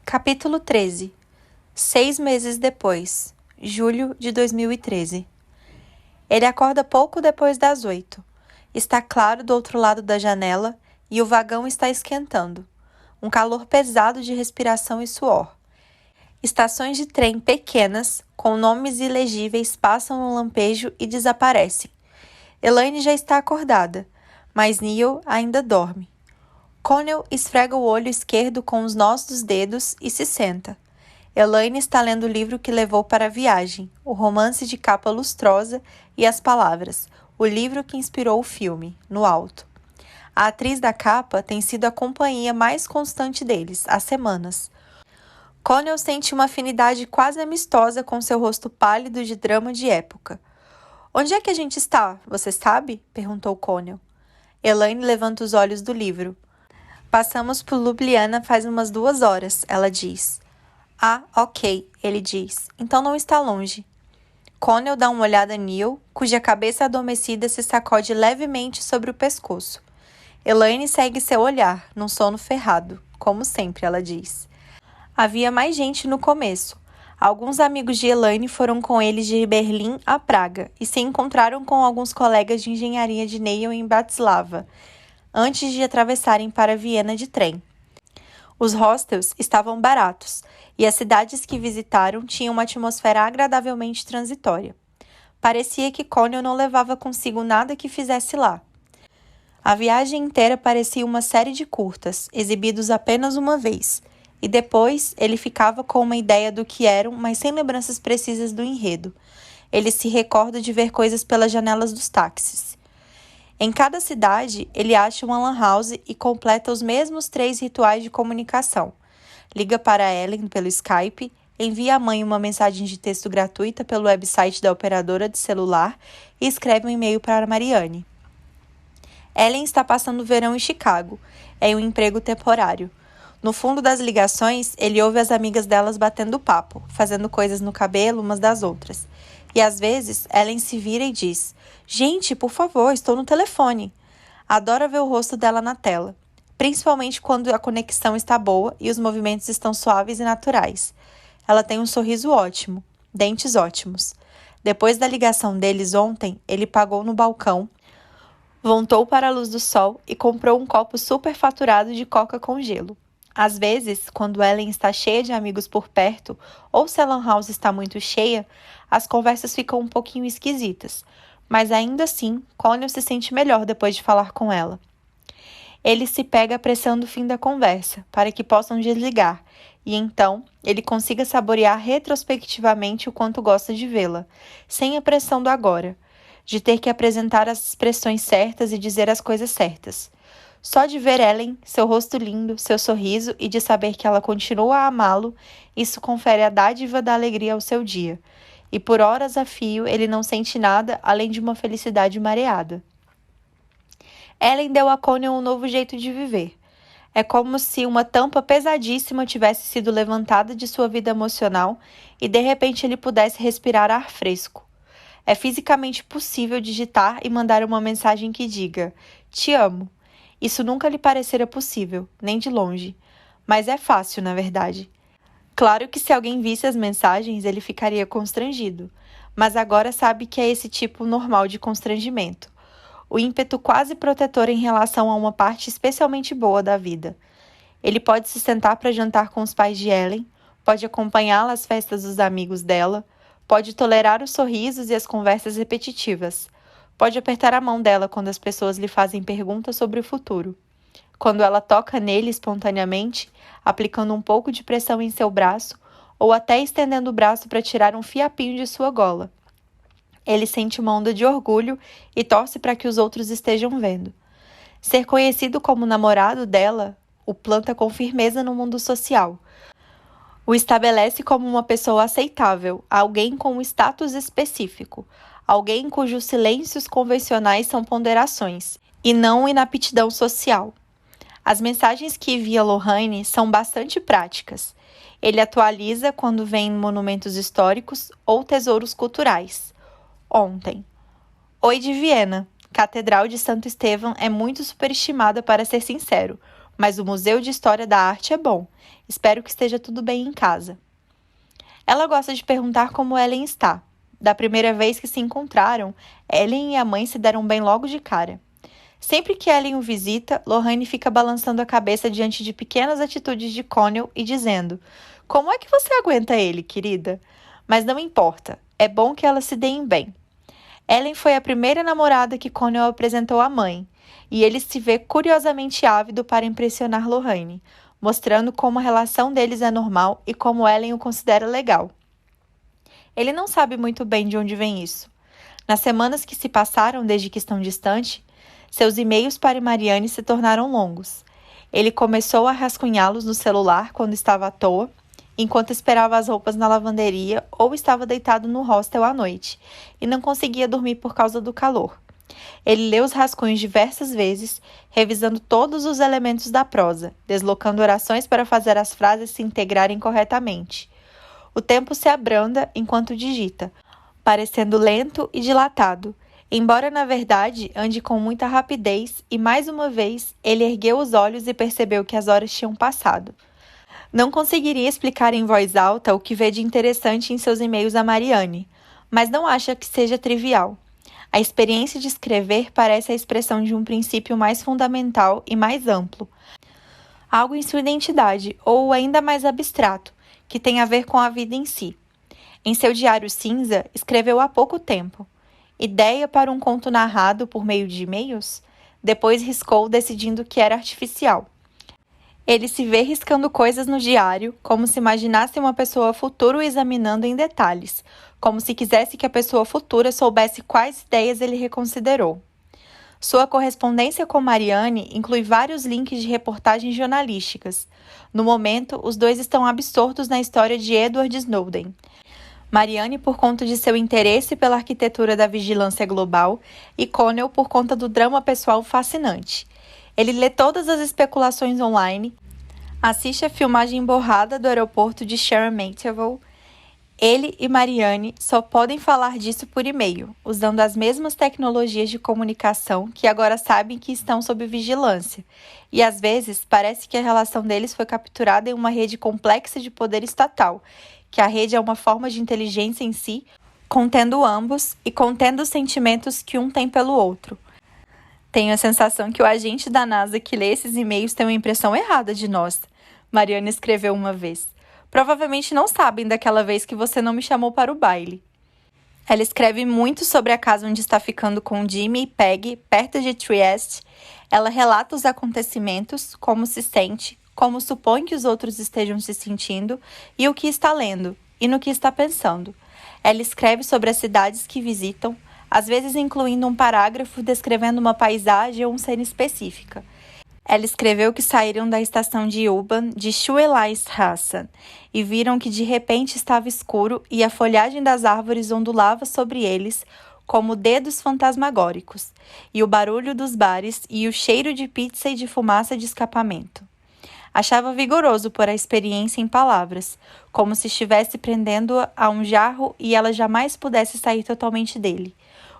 Capítulo 13. 6 meses depois, julho de 2013. Ele acorda pouco depois das 8. Está claro do outro lado da janela e o vagão está esquentando. Um calor pesado de respiração e suor. Estações de trem pequenas, com nomes ilegíveis, passam no lampejo e desaparecem. Elaine já está acordada, mas Neil ainda dorme. Connell esfrega o olho esquerdo com os nós dos dedos e se senta. Elaine está lendo o livro que levou para a viagem, o romance de capa lustrosa e as palavras, o livro que inspirou o filme, no alto. A atriz da capa tem sido a companhia mais constante deles, há semanas. Connell sente uma afinidade quase amistosa com seu rosto pálido de drama de época. "Onde é que a gente está, você sabe?" perguntou Connell. Elaine levanta os olhos do livro. "Passamos por Ljubljana faz umas 2 horas", ela diz. "Ah, ok", ele diz. "Então não está longe." Connell dá uma olhada a Neil, cuja cabeça adormecida se sacode levemente sobre o pescoço. Elaine segue seu olhar, num sono ferrado, como sempre, ela diz. Havia mais gente no começo. Alguns amigos de Elaine foram com eles de Berlim a Praga e se encontraram com alguns colegas de engenharia de Neil em Bratislava, antes de atravessarem para Viena de trem. Os hostels estavam baratos, e as cidades que visitaram tinham uma atmosfera agradavelmente transitória. Parecia que Connell não levava consigo nada que fizesse lá. A viagem inteira parecia uma série de curtas, exibidos apenas uma vez, e depois ele ficava com uma ideia do que eram, mas sem lembranças precisas do enredo. Ele se recorda de ver coisas pelas janelas dos táxis. Em cada cidade, ele acha uma lan house e completa os mesmos 3 rituais de comunicação. Liga para Ellen pelo Skype, envia à mãe uma mensagem de texto gratuita pelo website da operadora de celular e escreve um e-mail para Marianne. Ellen está passando o verão em Chicago, em um emprego temporário. No fundo das ligações, ele ouve as amigas delas batendo papo, fazendo coisas no cabelo umas das outras. E às vezes, Ellen se vira e diz: "Gente, por favor, estou no telefone." Adora ver o rosto dela na tela, principalmente quando a conexão está boa e os movimentos estão suaves e naturais. Ela tem um sorriso ótimo, dentes ótimos. Depois da ligação deles ontem, ele pagou no balcão, voltou para a luz do sol e comprou um copo superfaturado de coca com gelo. Às vezes, quando Ellen está cheia de amigos por perto, ou se a lan house está muito cheia, as conversas ficam um pouquinho esquisitas, mas ainda assim, Connell se sente melhor depois de falar com ela. Ele se pega apressando o fim da conversa, para que possam desligar, e então ele consiga saborear retrospectivamente o quanto gosta de vê-la, sem a pressão do agora, de ter que apresentar as expressões certas e dizer as coisas certas. Só de ver Ellen, seu rosto lindo, seu sorriso e de saber que ela continua a amá-lo, isso confere a dádiva da alegria ao seu dia. E por horas a fio ele não sente nada além de uma felicidade mareada. Ellen deu a Connell um novo jeito de viver. É como se uma tampa pesadíssima tivesse sido levantada de sua vida emocional e de repente ele pudesse respirar ar fresco. É fisicamente possível digitar e mandar uma mensagem que diga: "Te amo." Isso nunca lhe parecera possível, nem de longe. Mas é fácil, na verdade. Claro que se alguém visse as mensagens, ele ficaria constrangido. Mas agora sabe que é esse tipo normal de constrangimento. O ímpeto quase protetor em relação a uma parte especialmente boa da vida. Ele pode se sentar para jantar com os pais de Ellen, pode acompanhá-la às festas dos amigos dela, pode tolerar os sorrisos e as conversas repetitivas. Pode apertar a mão dela quando as pessoas lhe fazem perguntas sobre o futuro. Quando ela toca nele espontaneamente, aplicando um pouco de pressão em seu braço, ou até estendendo o braço para tirar um fiapinho de sua gola. Ele sente uma onda de orgulho e torce para que os outros estejam vendo. Ser conhecido como namorado dela o planta com firmeza no mundo social. O estabelece como uma pessoa aceitável, alguém com um status específico, alguém cujos silêncios convencionais são ponderações, e não inaptidão social. As mensagens que envia Lorraine são bastante práticas. Ele atualiza quando vem monumentos históricos ou tesouros culturais. Ontem. Oi de Viena. Catedral de Santo Estevão é muito superestimada, para ser sincero. mas o Museu de História da Arte é bom. Espero que esteja tudo bem em casa. Ela gosta de perguntar como Ellen está. Da primeira vez que se encontraram, Ellen e a mãe se deram bem logo de cara. Sempre que Ellen o visita, Lorraine fica balançando a cabeça diante de pequenas atitudes de Connell e dizendo: "Como é que você aguenta ele, querida?" Mas não importa, é bom que elas se deem bem. Ellen foi a primeira namorada que Connell apresentou à mãe, e ele se vê curiosamente ávido para impressionar Lorraine, mostrando como a relação deles é normal e como Ellen o considera legal. Ele não sabe muito bem de onde vem isso. Nas semanas que se passaram desde que estão distante, seus e-mails para Marianne se tornaram longos. Ele começou a rascunhá-los no celular quando estava à toa, enquanto esperava as roupas na lavanderia ou estava deitado no hostel à noite, e não conseguia dormir por causa do calor. Ele leu os rascunhos diversas vezes, revisando todos os elementos da prosa, deslocando orações para fazer as frases se integrarem corretamente. O tempo se abranda enquanto digita, parecendo lento e dilatado, embora na verdade ande com muita rapidez, e mais uma vez ele ergueu os olhos e percebeu que as horas tinham passado. Não conseguiria explicar em voz alta o que vê de interessante em seus e-mails a Marianne, mas não acha que seja trivial. A experiência de escrever parece a expressão de um princípio mais fundamental e mais amplo, algo em sua identidade, ou ainda mais abstrato, que tem a ver com a vida em si. Em seu diário cinza, escreveu há pouco tempo: "Ideia para um conto narrado por meio de e-mails?" Depois riscou, decidindo que era artificial. Ele se vê riscando coisas no diário, como se imaginasse uma pessoa futura o examinando em detalhes, como se quisesse que a pessoa futura soubesse quais ideias ele reconsiderou. Sua correspondência com Marianne inclui vários links de reportagens jornalísticas. No momento, os dois estão absortos na história de Edward Snowden. Marianne por conta de seu interesse pela arquitetura da vigilância global e Connell por conta do drama pessoal fascinante. Ele lê todas as especulações online, assiste a filmagem borrada do aeroporto de Sheremetyevo. Ele e Marianne só podem falar disso por e-mail, usando as mesmas tecnologias de comunicação que agora sabem que estão sob vigilância. E às vezes parece que a relação deles foi capturada em uma rede complexa de poder estatal, que a rede é uma forma de inteligência em si, contendo ambos e contendo os sentimentos que um tem pelo outro. Tenho a sensação que o agente da NASA que lê esses e-mails tem uma impressão errada de nós, Marianne escreveu uma vez. Provavelmente não sabem daquela vez que você não me chamou para o baile. Ela escreve muito sobre a casa onde está ficando com Jimmy e Peggy, perto de Trieste. Ela relata os acontecimentos, como se sente, como supõe que os outros estejam se sentindo e o que está lendo, e no que está pensando. Ela escreve sobre as cidades que visitam, às vezes incluindo um parágrafo descrevendo uma paisagem ou uma cena específica. Ela escreveu que saíram da estação de U-Bahn de Schueleinstraße e viram que de repente estava escuro e a folhagem das árvores ondulava sobre eles como dedos fantasmagóricos, e o barulho dos bares e o cheiro de pizza e de fumaça de escapamento. Achava vigoroso pôr a experiência em palavras, como se estivesse prendendo-a a um jarro e ela jamais pudesse sair totalmente dele.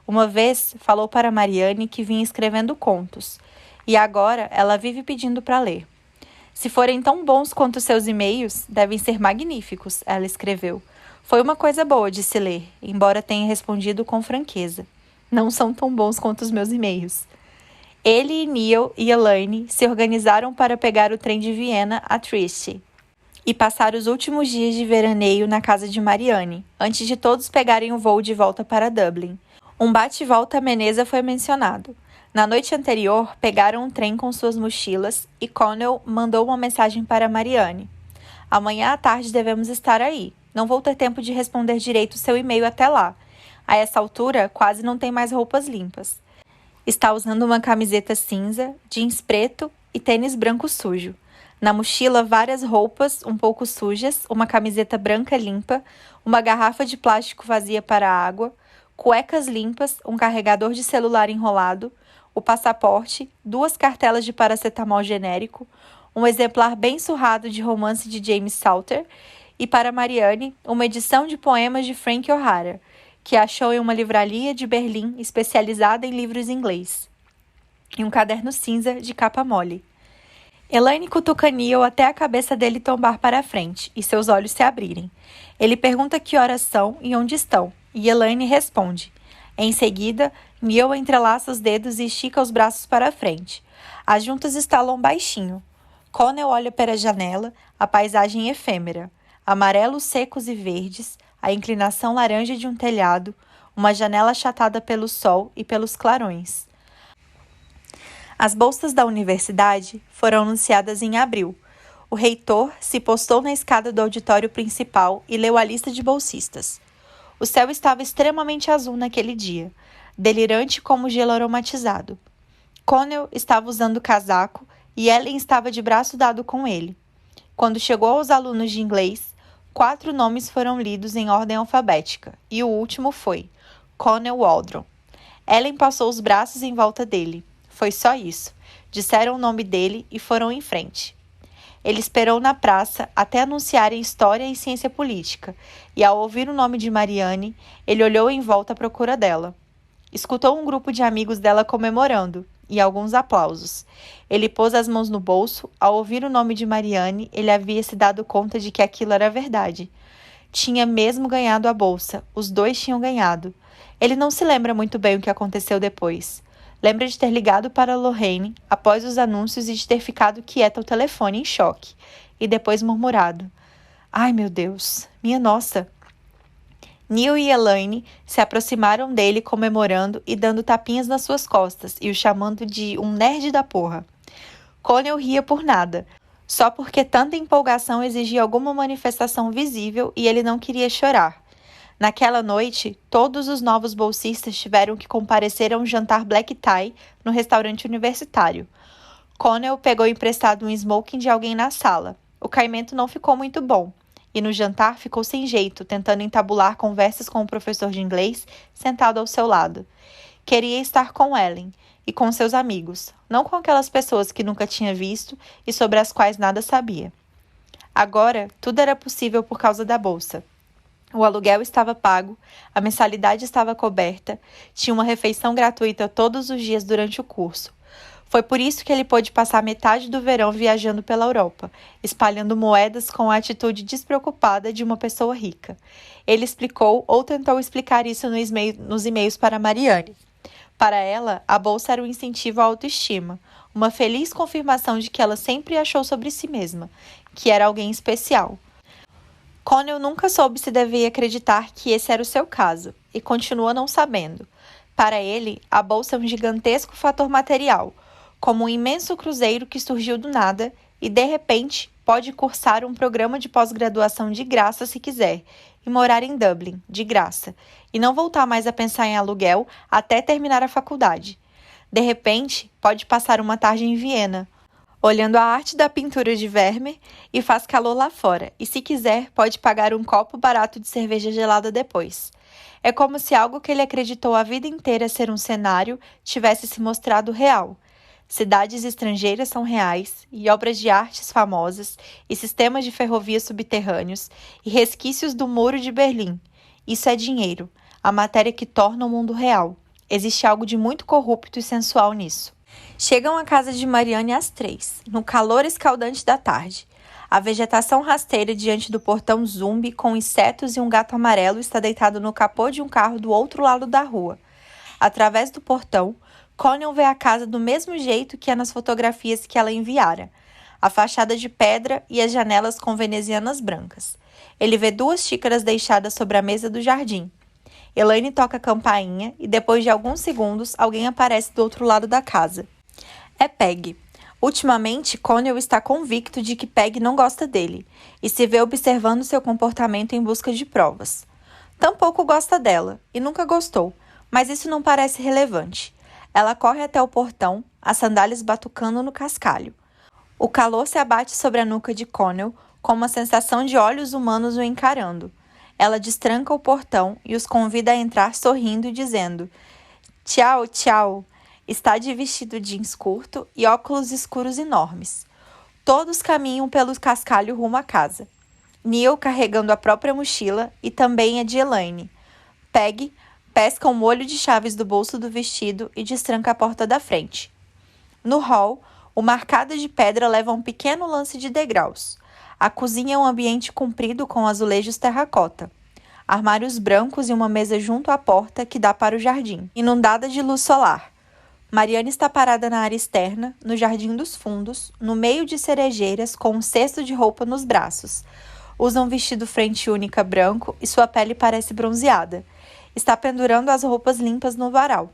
Uma vez falou para Marianne que vinha escrevendo contos, e agora ela vive pedindo para ler. "Se forem tão bons quanto seus e-mails, devem ser magníficos", ela escreveu. "Foi uma coisa boa de se ler, embora tenha respondido com franqueza. Não são tão bons quanto os meus e-mails." Ele e Neil e Elaine se organizaram para pegar o trem de Viena a Trieste e passar os últimos dias de veraneio na casa de Marianne, antes de todos pegarem o voo de volta para Dublin. Um bate-volta a Meneza foi mencionado. Na noite anterior, pegaram um trem com suas mochilas e Connell mandou uma mensagem para Marianne. "Amanhã à tarde devemos estar aí. Não vou ter tempo de responder direito seu e-mail até lá. A essa altura, quase não tem mais roupas limpas." Está usando uma camiseta cinza, jeans preto e tênis branco sujo. Na mochila, várias roupas um pouco sujas, uma camiseta branca limpa, uma garrafa de plástico vazia para a água, cuecas limpas, um carregador de celular enrolado, o passaporte, 2 cartelas de paracetamol genérico, um exemplar bem surrado de romance de James Salter e, para Marianne, uma edição de poemas de Frank O'Hara, que achou em uma livraria de Berlim especializada em livros em inglês, e um caderno cinza de capa mole. Elaine cutuca Neil até a cabeça dele tombar para a frente e seus olhos se abrirem. Ele pergunta que horas são e onde estão, e Elaine responde. Em seguida, Neil entrelaça os dedos e estica os braços para a frente. As juntas estalam baixinho. Connell olha para a janela, a paisagem efêmera. Amarelos secos e verdes, a inclinação laranja de um telhado, uma janela achatada pelo sol e pelos clarões. As bolsas da universidade foram anunciadas em abril. O reitor se postou na escada do auditório principal e leu a lista de bolsistas. O céu estava extremamente azul naquele dia, delirante como gelo aromatizado. Connell estava usando casaco e Ellen estava de braço dado com ele. Quando chegou aos alunos de inglês, 4 nomes foram lidos em ordem alfabética, e o último foi Connell Waldron. Ellen passou os braços em volta dele. Foi só isso. Disseram o nome dele e foram em frente. Ele esperou na praça até anunciarem História e Ciência Política, e ao ouvir o nome de Marianne, ele olhou em volta à procura dela. Escutou um grupo de amigos dela comemorando, e alguns aplausos. Ele pôs as mãos no bolso. Ao ouvir o nome de Marianne, ele havia se dado conta de que aquilo era verdade. Tinha mesmo ganhado a bolsa. Os dois tinham ganhado. Ele não se lembra muito bem o que aconteceu depois. Lembra de ter ligado para Lorraine após os anúncios e de ter ficado quieta ao telefone em choque, e depois murmurado: "Ai, meu Deus, minha nossa!" Neil e Elaine se aproximaram dele comemorando e dando tapinhas nas suas costas e o chamando de um nerd da porra. Connell ria por nada, só porque tanta empolgação exigia alguma manifestação visível e ele não queria chorar. Naquela noite, todos os novos bolsistas tiveram que comparecer a um jantar black tie no restaurante universitário. Connell pegou emprestado um smoking de alguém na sala. O caimento não ficou muito bom, e no jantar ficou sem jeito, tentando entabular conversas com o professor de inglês sentado ao seu lado. Queria estar com Ellen e com seus amigos, não com aquelas pessoas que nunca tinha visto e sobre as quais nada sabia. Agora, tudo era possível por causa da bolsa. O aluguel estava pago, a mensalidade estava coberta, tinha uma refeição gratuita todos os dias durante o curso. Foi por isso que ele pôde passar metade do verão viajando pela Europa, espalhando moedas com a atitude despreocupada de uma pessoa rica. Ele explicou ou tentou explicar isso nos e-mails para Marianne. Para ela, a bolsa era um incentivo à autoestima, uma feliz confirmação de que ela sempre achou sobre si mesma, que era alguém especial. Connell nunca soube se devia acreditar que esse era o seu caso, e continua não sabendo. Para ele, a bolsa é um gigantesco fator material, como um imenso cruzeiro que surgiu do nada e, de repente, pode cursar um programa de pós-graduação de graça se quiser, e morar em Dublin, de graça, e não voltar mais a pensar em aluguel até terminar a faculdade. De repente, pode passar uma tarde em Viena, olhando a arte da pintura de Vermeer, e faz calor lá fora, e se quiser pode pagar um copo barato de cerveja gelada depois. É como se algo que ele acreditou a vida inteira ser um cenário tivesse se mostrado real. Cidades estrangeiras são reais, e obras de artes famosas, e sistemas de ferrovias subterrâneos, e resquícios do Muro de Berlim. Isso é dinheiro, a matéria que torna o mundo real. Existe algo de muito corrupto e sensual nisso. Chegam à casa de Marianne às 3, no calor escaldante da tarde. A vegetação rasteira diante do portão zumbi com insetos e um gato amarelo está deitado no capô de um carro do outro lado da rua. Através do portão, Connell vê a casa do mesmo jeito que é nas fotografias que ela enviara. A fachada de pedra e as janelas com venezianas brancas. Ele vê 2 xícaras deixadas sobre a mesa do jardim. Elaine toca a campainha e depois de alguns segundos alguém aparece do outro lado da casa. É Peg. Ultimamente, Connell está convicto de que Peg não gosta dele e se vê observando seu comportamento em busca de provas. Tampouco gosta dela e nunca gostou, mas isso não parece relevante. Ela corre até o portão, as sandálias batucando no cascalho. O calor se abate sobre a nuca de Connell com uma sensação de olhos humanos o encarando. Ela destranca o portão e os convida a entrar sorrindo e dizendo: "Tchau, tchau." Está de vestido jeans curto e óculos escuros enormes. Todos caminham pelo cascalho rumo à casa. Neil carregando a própria mochila e também a de Elaine. Peg pesca um molho de chaves do bolso do vestido e destranca a porta da frente. No hall, Uma arcada de pedra leva a um pequeno lance de degraus. A cozinha é um ambiente comprido com azulejos terracota. Armários brancos e uma mesa junto à porta que dá para o jardim, inundada de luz solar. Mariana está parada na área externa, no jardim dos fundos, no meio de cerejeiras, com um cesto de roupa nos braços. Usa um vestido frente única branco e sua pele parece bronzeada. Está pendurando as roupas limpas no varal.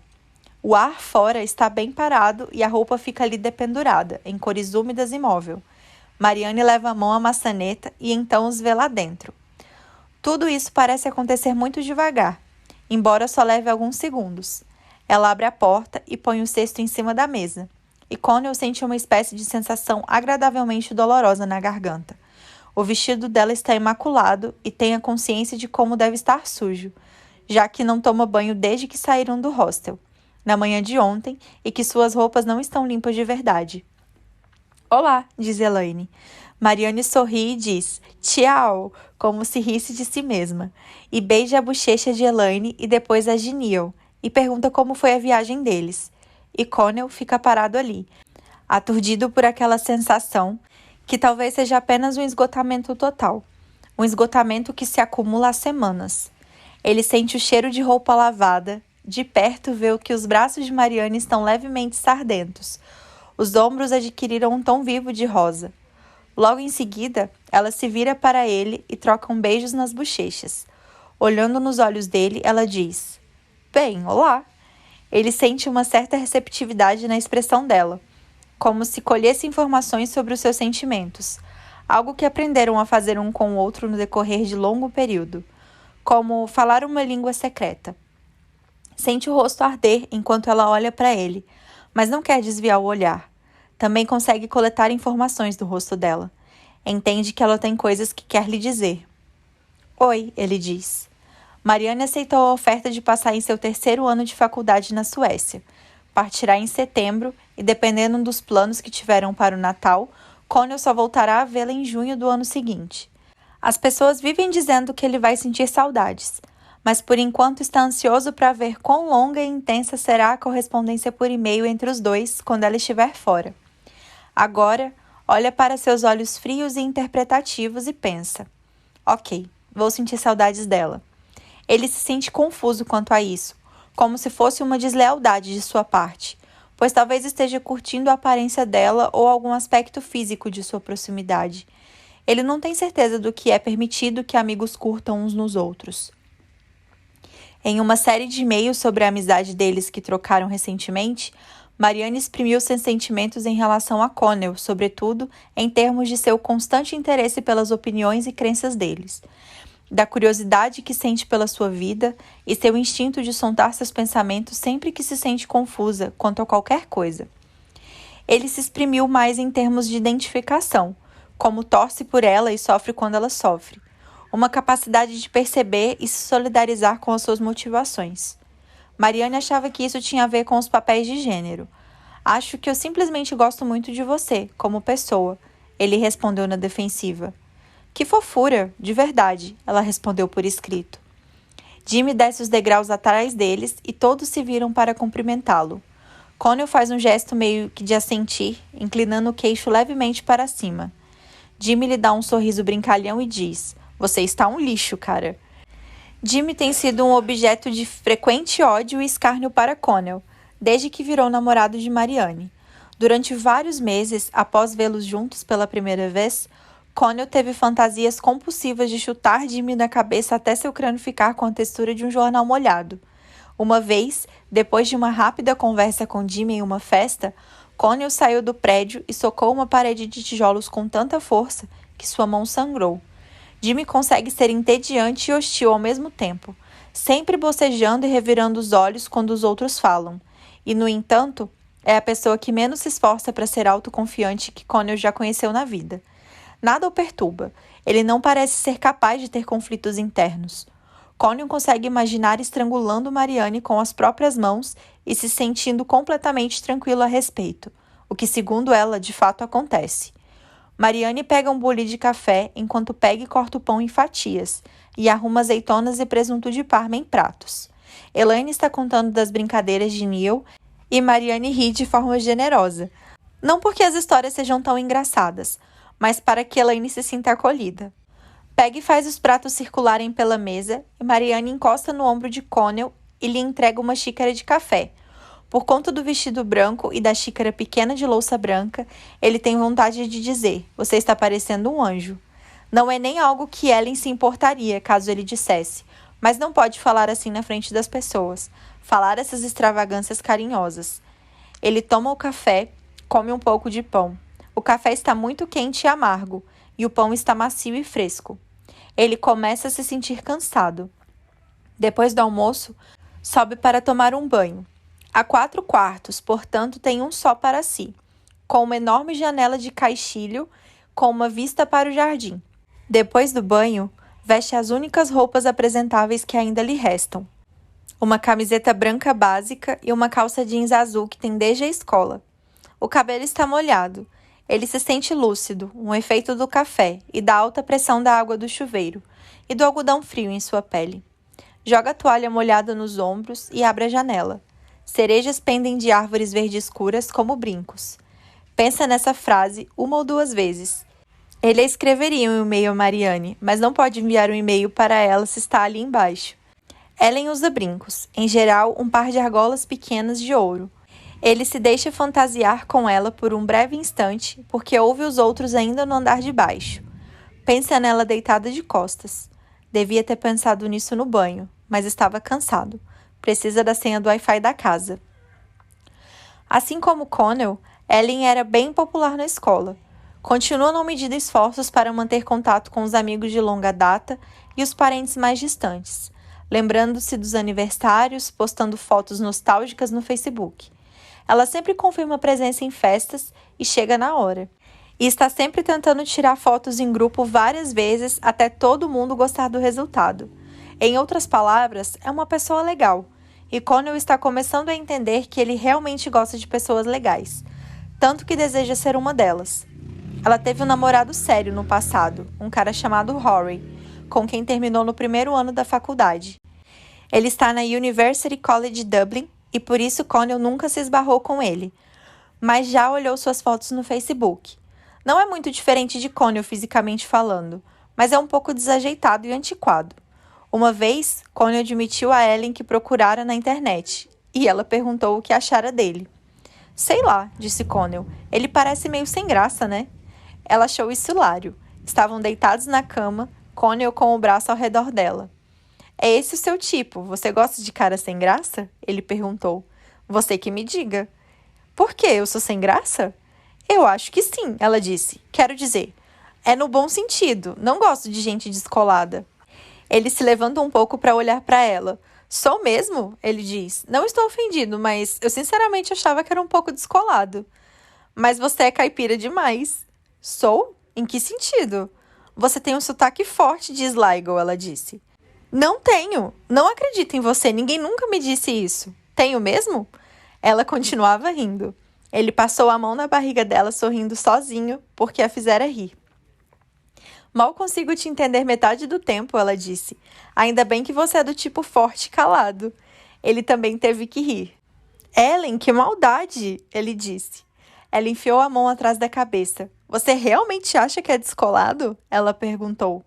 O ar fora está bem parado e a roupa fica ali dependurada, em cores úmidas e móvel. Mariane leva a mão à maçaneta e então os vê lá dentro. Tudo isso parece acontecer muito devagar, embora só leve alguns segundos. Ela abre a porta e põe o cesto em cima da mesa, e Connell sente uma espécie de sensação agradavelmente dolorosa na garganta. O vestido dela está imaculado e tem a consciência de como deve estar sujo, já que não toma banho desde que saíram do hostel, na manhã de ontem, e que suas roupas não estão limpas de verdade. Olá, diz Elaine. Mariane sorri e diz, tchau, como se risse de si mesma, e beija a bochecha de Elaine e depois a de Neil, e pergunta como foi a viagem deles. E Connell fica parado ali, aturdido por aquela sensação, que talvez seja apenas um esgotamento total, um esgotamento que se acumula há semanas. Ele sente o cheiro de roupa lavada, de perto vê que os braços de Mariane estão levemente sardentos. Os ombros adquiriram um tom vivo de rosa. Logo em seguida, ela se vira para ele e trocam beijos nas bochechas. Olhando nos olhos dele, ela diz, bem, olá. Ele sente uma certa receptividade na expressão dela, como se colhesse informações sobre os seus sentimentos, algo que aprenderam a fazer um com o outro no decorrer de longo período, como falar uma língua secreta. Sente o rosto arder enquanto ela olha para ele, mas não quer desviar o olhar. Também consegue coletar informações do rosto dela. Entende que ela tem coisas que quer lhe dizer. Oi, ele diz. Mariane aceitou a oferta de passar em seu 3º ano de faculdade na Suécia. Partirá em setembro e, dependendo dos planos que tiveram para o Natal, Connell só voltará a vê-la em junho do ano seguinte. As pessoas vivem dizendo que ele vai sentir saudades, mas por enquanto está ansioso para ver quão longa e intensa será a correspondência por e-mail entre os dois quando ela estiver fora. Agora, olha para seus olhos frios e interpretativos e pensa, ok, vou sentir saudades dela. Ele se sente confuso quanto a isso, como se fosse uma deslealdade de sua parte, pois talvez esteja curtindo a aparência dela ou algum aspecto físico de sua proximidade. Ele não tem certeza do que é permitido que amigos curtam uns nos outros. Em uma série de e-mails sobre a amizade deles que trocaram recentemente, Mariane exprimiu seus sentimentos em relação a Connell, sobretudo em termos de seu constante interesse pelas opiniões e crenças deles, da curiosidade que sente pela sua vida e seu instinto de sondar seus pensamentos sempre que se sente confusa quanto a qualquer coisa. Ele se exprimiu mais em termos de identificação, como torce por ela e sofre quando ela sofre, uma capacidade de perceber e se solidarizar com as suas motivações. Mariane achava que isso tinha a ver com os papéis de gênero. Acho que eu simplesmente gosto muito de você, como pessoa, ele respondeu na defensiva. Que fofura, de verdade, ela respondeu por escrito. Jimmy desce os degraus atrás deles e todos se viram para cumprimentá-lo. Connell faz um gesto meio que de assentir, inclinando o queixo levemente para cima. Jimmy lhe dá um sorriso brincalhão e diz, você está um lixo, cara. Jimmy tem sido um objeto de frequente ódio e escárnio para Connell, desde que virou namorado de Mariane. Durante vários meses, após vê-los juntos pela primeira vez, Connell teve fantasias compulsivas de chutar Jimmy na cabeça até seu crânio ficar com a textura de um jornal molhado. Uma vez, depois de uma rápida conversa com Jimmy em uma festa, Connell saiu do prédio e socou uma parede de tijolos com tanta força que sua mão sangrou. Jimmy consegue ser entediante e hostil ao mesmo tempo, sempre bocejando e revirando os olhos quando os outros falam. E, no entanto, é a pessoa que menos se esforça para ser autoconfiante que Connell já conheceu na vida. Nada o perturba. Ele não parece ser capaz de ter conflitos internos. Connell consegue imaginar estrangulando Mariane com as próprias mãos e se sentindo completamente tranquilo a respeito, o que, segundo ela, de fato acontece. Mariane pega um bule de café enquanto pega e corta o pão em fatias e arruma azeitonas e presunto de Parma em pratos. Elaine está contando das brincadeiras de Neil e Mariane ri de forma generosa. Não porque as histórias sejam tão engraçadas, mas para que Elaine se sinta acolhida. Peg faz os pratos circularem pela mesa e Marianne encosta no ombro de Connell e lhe entrega uma xícara de café. Por conta do vestido branco e da xícara pequena de louça branca, ele tem vontade de dizer: "Você está parecendo um anjo." Não é nem algo que Ellen se importaria caso ele dissesse, mas não pode falar assim na frente das pessoas, falar essas extravagâncias carinhosas. Ele toma o café, come um pouco de pão. O café está muito quente e amargo, e o pão está macio e fresco. Ele começa a se sentir cansado. Depois do almoço, sobe para tomar um banho. Há 4 quartos, portanto tem um só para si, com uma enorme janela de caixilho com uma vista para o jardim. Depois do banho, veste as únicas roupas apresentáveis que ainda lhe restam. Uma camiseta branca básica e uma calça jeans azul que tem desde a escola. O cabelo está molhado. Ele se sente lúcido, um efeito do café e da alta pressão da água do chuveiro, e do algodão frio em sua pele. Joga a toalha molhada nos ombros e abre a janela. Cerejas pendem de árvores verde escuras como brincos. Pensa nessa frase 1 ou 2 vezes. Ele a escreveria um e-mail a Marianne, mas não pode enviar um e-mail para ela se está ali embaixo. Ellen usa brincos, em geral um par de argolas pequenas de ouro. Ele se deixa fantasiar com ela por um breve instante, porque ouve os outros ainda no andar de baixo. Pensa nela deitada de costas. Devia ter pensado nisso no banho, mas estava cansado. Precisa da senha do Wi-Fi da casa. Assim como Connell, Ellen era bem popular na escola. Continua não medindo esforços para manter contato com os amigos de longa data e os parentes mais distantes, lembrando-se dos aniversários, postando fotos nostálgicas no Facebook. Ela sempre confirma presença em festas e chega na hora. E está sempre tentando tirar fotos em grupo várias vezes até todo mundo gostar do resultado. Em outras palavras, é uma pessoa legal. E Connell está começando a entender que ele realmente gosta de pessoas legais, tanto que deseja ser uma delas. Ela teve um namorado sério no passado, um cara chamado Rory, com quem terminou no 1º ano da faculdade. Ele está na University College Dublin e por isso Connell nunca se esbarrou com ele, mas já olhou suas fotos no Facebook. Não é muito diferente de Connell fisicamente falando, mas é um pouco desajeitado e antiquado. Uma vez, Connell admitiu a Ellen que procurara na internet, e ela perguntou o que achara dele. "Sei lá", disse Connell, "ele parece meio sem graça, né?" Ela achou isso hilário. Estavam deitados na cama, Connell com o braço ao redor dela. "É esse o seu tipo? Você gosta de cara sem graça?" Ele perguntou. "Você que me diga." "Por quê? Eu sou sem graça?" "Eu acho que sim", ela disse. "Quero dizer, é no bom sentido. Não gosto de gente descolada." Ele se levanta um pouco para olhar para ela. "Sou mesmo?" ele diz. "Não estou ofendido, mas eu sinceramente achava que era um pouco descolado." "Mas você é caipira demais." "Sou? Em que sentido?" "Você tem um sotaque forte de Sligo", ela disse. "Não tenho. Não acredito em você. Ninguém nunca me disse isso." "Tenho mesmo?" Ela continuava rindo. Ele passou a mão na barriga dela, sorrindo sozinho, porque a fizera rir. "Mal consigo te entender metade do tempo", ela disse. "Ainda bem que você é do tipo forte e calado." Ele também teve que rir. "Ellen, que maldade!" ele disse. Ela enfiou a mão atrás da cabeça. "Você realmente acha que é descolado?" ela perguntou.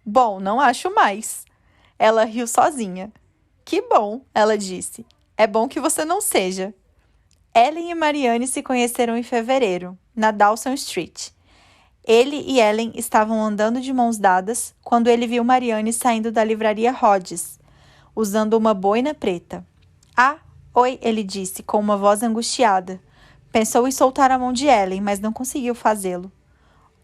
"Bom, não acho mais." Ela riu sozinha. "Que bom", ela disse. "É bom que você não seja." Ellen e Marianne se conheceram em fevereiro, na Dawson Street. Ele e Ellen estavam andando de mãos dadas quando ele viu Marianne saindo da livraria Rhodes, usando uma boina preta. "Ah, oi", ele disse, com uma voz angustiada. Pensou em soltar a mão de Ellen, mas não conseguiu fazê-lo.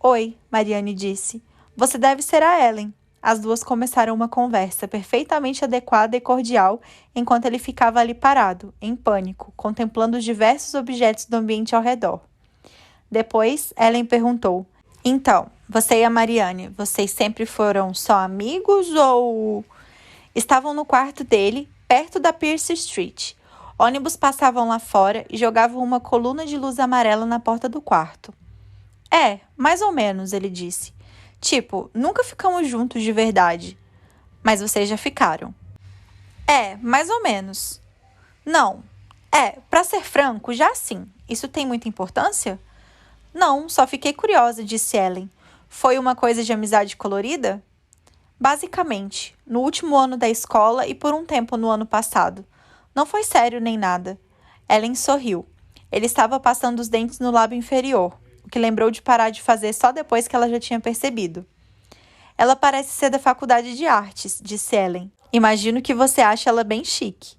"Oi", Marianne disse. "Você deve ser a Ellen." As duas começaram uma conversa perfeitamente adequada e cordial enquanto ele ficava ali parado, em pânico, contemplando os diversos objetos do ambiente ao redor. Depois, Ellen perguntou: "Então, você e a Marianne, vocês sempre foram só amigos ou..." Estavam no quarto dele, perto da Pierce Street. Ônibus passavam lá fora e jogavam uma coluna de luz amarela na porta do quarto. "É, mais ou menos", ele disse. "Tipo, nunca ficamos juntos de verdade." "Mas vocês já ficaram." "É, mais ou menos." "Não. Pra ser franco, já sim. Isso tem muita importância?" Não, só fiquei curiosa, disse Ellen. Foi uma coisa de amizade colorida? Basicamente, no último ano da escola e por um tempo no ano passado. Não foi sério nem nada. Ellen sorriu. Ele estava passando os dentes no lábio inferior, o que lembrou de parar de fazer só depois que ela já tinha percebido. Ela parece ser da faculdade de artes, disse Ellen. Imagino que você acha ela bem chique.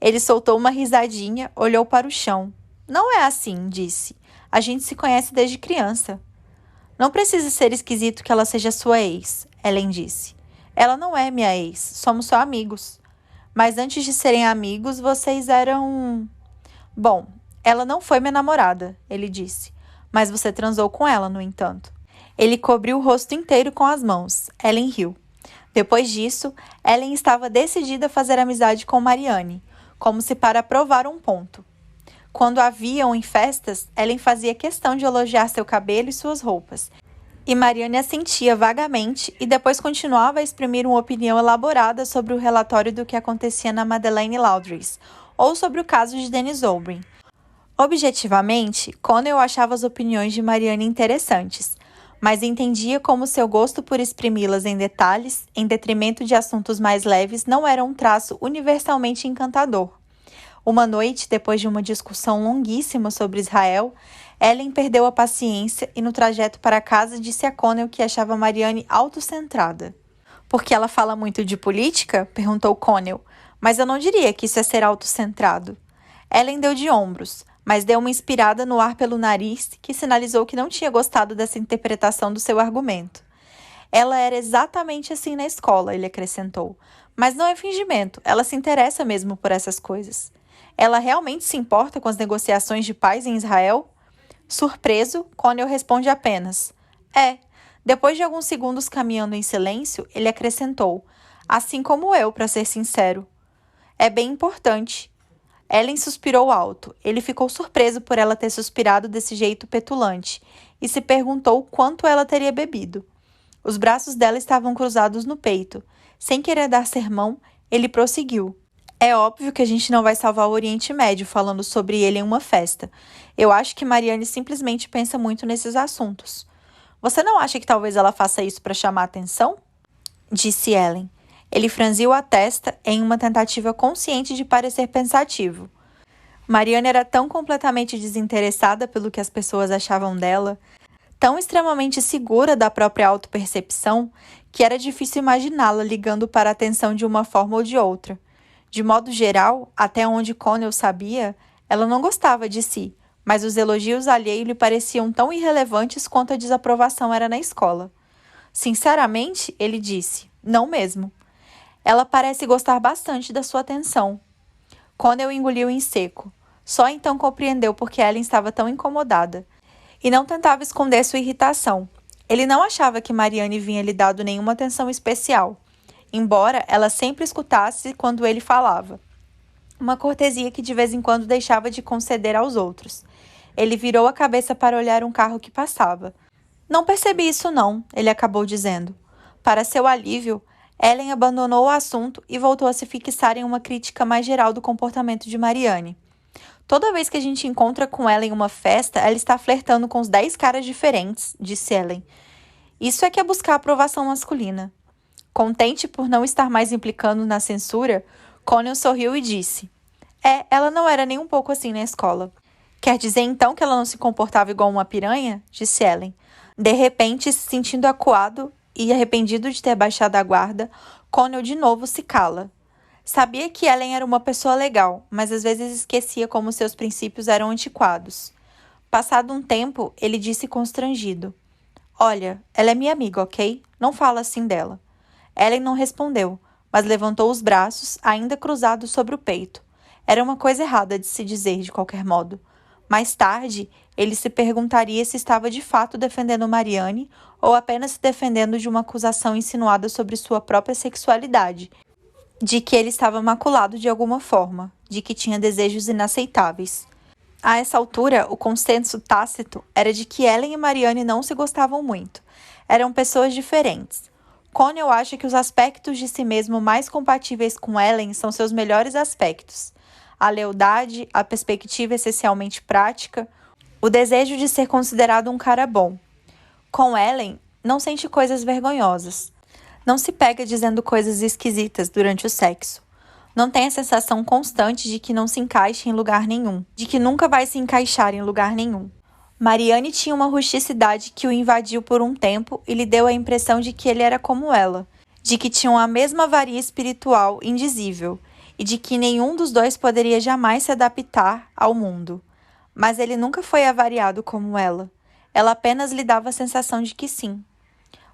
Ele soltou uma risadinha, olhou para o chão. Não é assim, disse. A gente se conhece desde criança. Não precisa ser esquisito que ela seja sua ex, Ellen disse. Ela não é minha ex, somos só amigos. Mas antes de serem amigos, vocês eram... Bom, ela não foi minha namorada, ele disse. Mas você transou com ela, no entanto. Ele cobriu o rosto inteiro com as mãos. Ellen riu. Depois disso, Ellen estava decidida a fazer amizade com Marianne, como se para provar um ponto. Quando a viam em festas, Ellen fazia questão de elogiar seu cabelo e suas roupas. E Marianne assentia vagamente e depois continuava a exprimir uma opinião elaborada sobre o relatório do que acontecia na Madeleine Laundries, ou sobre o caso de Dennis O'Brien. Objetivamente, Connell achava as opiniões de Marianne interessantes, mas entendia como seu gosto por exprimi-las em detalhes, em detrimento de assuntos mais leves, não era um traço universalmente encantador. Uma noite, depois de uma discussão longuíssima sobre Israel, Ellen perdeu a paciência e no trajeto para casa disse a Connell que achava Marianne autocentrada. Porque ela fala muito de política? Perguntou Connell. Mas eu não diria que isso é ser autocentrado. Ellen deu de ombros, mas deu uma inspirada no ar pelo nariz que sinalizou que não tinha gostado dessa interpretação do seu argumento. Ela era exatamente assim na escola, ele acrescentou. Mas não é fingimento, ela se interessa mesmo por essas coisas. Ela realmente se importa com as negociações de paz em Israel? Surpreso, Connell responde apenas: é. Depois de alguns segundos caminhando em silêncio, ele acrescentou: assim como eu, para ser sincero. É bem importante. Ellen suspirou alto. Ele ficou surpreso por ela ter suspirado desse jeito petulante e se perguntou quanto ela teria bebido. Os braços dela estavam cruzados no peito. Sem querer dar sermão, ele prosseguiu. É óbvio que a gente não vai salvar o Oriente Médio falando sobre ele em uma festa. Eu acho que Marianne simplesmente pensa muito nesses assuntos. Você não acha que talvez ela faça isso para chamar atenção? Disse Ellen. Ele franziu a testa em uma tentativa consciente de parecer pensativo. Marianne era tão completamente desinteressada pelo que as pessoas achavam dela, tão extremamente segura da própria autopercepção, que era difícil imaginá-la ligando para a atenção de uma forma ou de outra. De modo geral, até onde Connell sabia, ela não gostava de si, mas os elogios alheios lhe pareciam tão irrelevantes quanto a desaprovação era na escola. Sinceramente, ele disse, não mesmo. Ela parece gostar bastante da sua atenção. Connell engoliu em seco. Só então compreendeu por que Ellen estava tão incomodada. E não tentava esconder sua irritação. Ele não achava que Marianne vinha lhe dado nenhuma atenção especial, embora ela sempre escutasse quando ele falava. Uma cortesia que de vez em quando deixava de conceder aos outros. Ele virou a cabeça para olhar um carro que passava. Não percebi isso não, ele acabou dizendo. Para seu alívio, Ellen abandonou o assunto e voltou a se fixar em uma crítica mais geral do comportamento de Marianne. Toda vez que a gente encontra com ela em uma festa, ela está flertando com os 10 caras diferentes, disse Ellen. Isso é que é buscar a aprovação masculina. Contente por não estar mais implicando na censura, Connell sorriu e disse: ela não era nem um pouco assim na escola. Quer dizer então que ela não se comportava igual uma piranha? Disse Ellen. De repente, se sentindo acuado e arrependido de ter baixado a guarda, Connell de novo se cala. Sabia que Ellen era uma pessoa legal, mas às vezes esquecia como seus princípios eram antiquados. Passado um tempo, ele disse constrangido: Olha, ela é minha amiga, ok? Não fala assim dela. Ellen não respondeu, mas levantou os braços, ainda cruzados sobre o peito. Era uma coisa errada de se dizer, de qualquer modo. Mais tarde, ele se perguntaria se estava de fato defendendo Marianne ou apenas se defendendo de uma acusação insinuada sobre sua própria sexualidade, de que ele estava maculado de alguma forma, de que tinha desejos inaceitáveis. A essa altura, o consenso tácito era de que Ellen e Marianne não se gostavam muito. Eram pessoas diferentes. Connell acha que os aspectos de si mesmo mais compatíveis com Ellen são seus melhores aspectos. A lealdade, a perspectiva essencialmente prática, O desejo de ser considerado um cara bom. Com Ellen, não sente coisas vergonhosas. Não se pega dizendo coisas esquisitas durante o sexo. Não tem a sensação constante de que não se encaixa em lugar nenhum, de que nunca vai se encaixar em lugar nenhum. Mariane tinha uma rusticidade que o invadiu por um tempo e lhe deu a impressão de que ele era como ela, de que tinham a mesma varia espiritual indizível e de que nenhum dos dois poderia jamais se adaptar ao mundo. Mas ele nunca foi avariado como ela. Ela apenas lhe dava a sensação de que sim.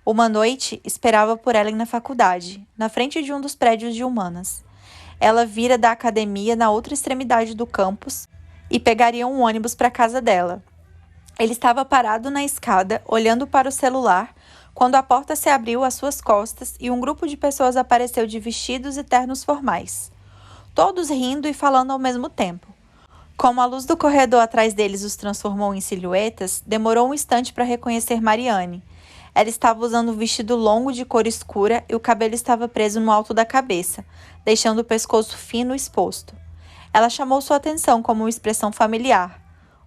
Uma noite, esperava por Ellen na faculdade, na frente de um dos prédios de humanas. Ela vira da academia na outra extremidade do campus e pegaria um ônibus para a casa dela. Ele estava parado na escada, olhando para o celular, quando a porta se abriu às suas costas e um grupo de pessoas apareceu de vestidos e ternos formais. Todos rindo e falando ao mesmo tempo. Como a luz do corredor atrás deles os transformou em silhuetas, demorou um instante para reconhecer Mariane. Ela estava usando um vestido longo de cor escura e o cabelo estava preso no alto da cabeça, deixando o pescoço fino e exposto. Ela chamou sua atenção com uma expressão familiar.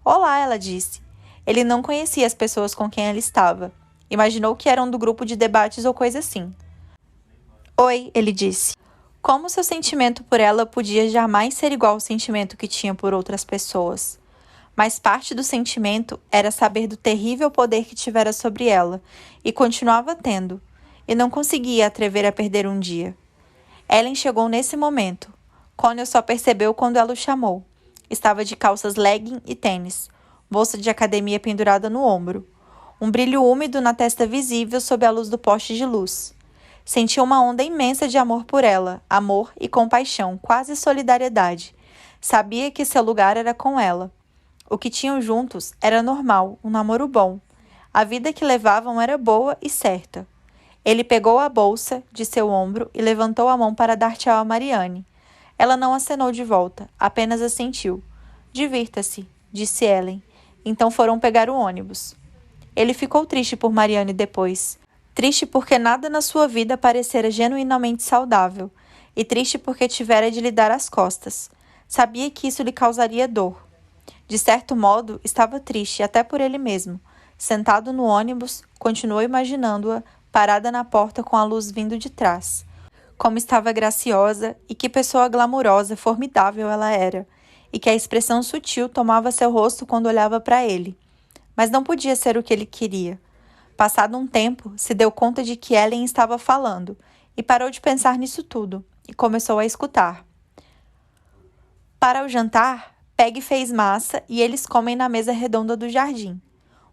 Olá, ela disse. Ele não conhecia as pessoas com quem ela estava. Imaginou que eram do grupo de debates ou coisa assim. Oi, ele disse. Como seu sentimento por ela podia jamais ser igual ao sentimento que tinha por outras pessoas? Mas parte do sentimento era saber do terrível poder que tivera sobre ela, e continuava tendo, e não conseguia atrever a perder um dia. Ellen chegou nesse momento. Connell só percebeu quando ela o chamou. Estava de calças legging e tênis, bolsa de academia pendurada no ombro, um brilho úmido na testa visível sob a luz do poste de luz. Sentiu uma onda imensa de amor por ela, amor e compaixão, quase solidariedade. Sabia que seu lugar era com ela. O que tinham juntos era normal, um namoro bom. A vida que levavam era boa e certa. Ele pegou a bolsa de seu ombro e levantou a mão para dar tchau a Mariane. Ela não acenou de volta, apenas assentiu. Divirta-se, disse Ellen. Então foram pegar o ônibus. Ele ficou triste por Mariane depois. Triste porque nada na sua vida parecera genuinamente saudável. E triste porque tivera de lhe dar as costas. Sabia que isso lhe causaria dor. De certo modo, estava triste, até por ele mesmo. Sentado no ônibus, continuou imaginando-a, parada na porta com a luz vindo de trás. Como estava graciosa e que pessoa glamurosa, formidável ela era, e que a expressão sutil tomava seu rosto quando olhava para ele. Mas não podia ser o que ele queria. Passado um tempo, se deu conta de que Ellen estava falando, e parou de pensar nisso tudo, e começou a escutar. Para o jantar, Peg fez massa e eles comem na mesa redonda do jardim.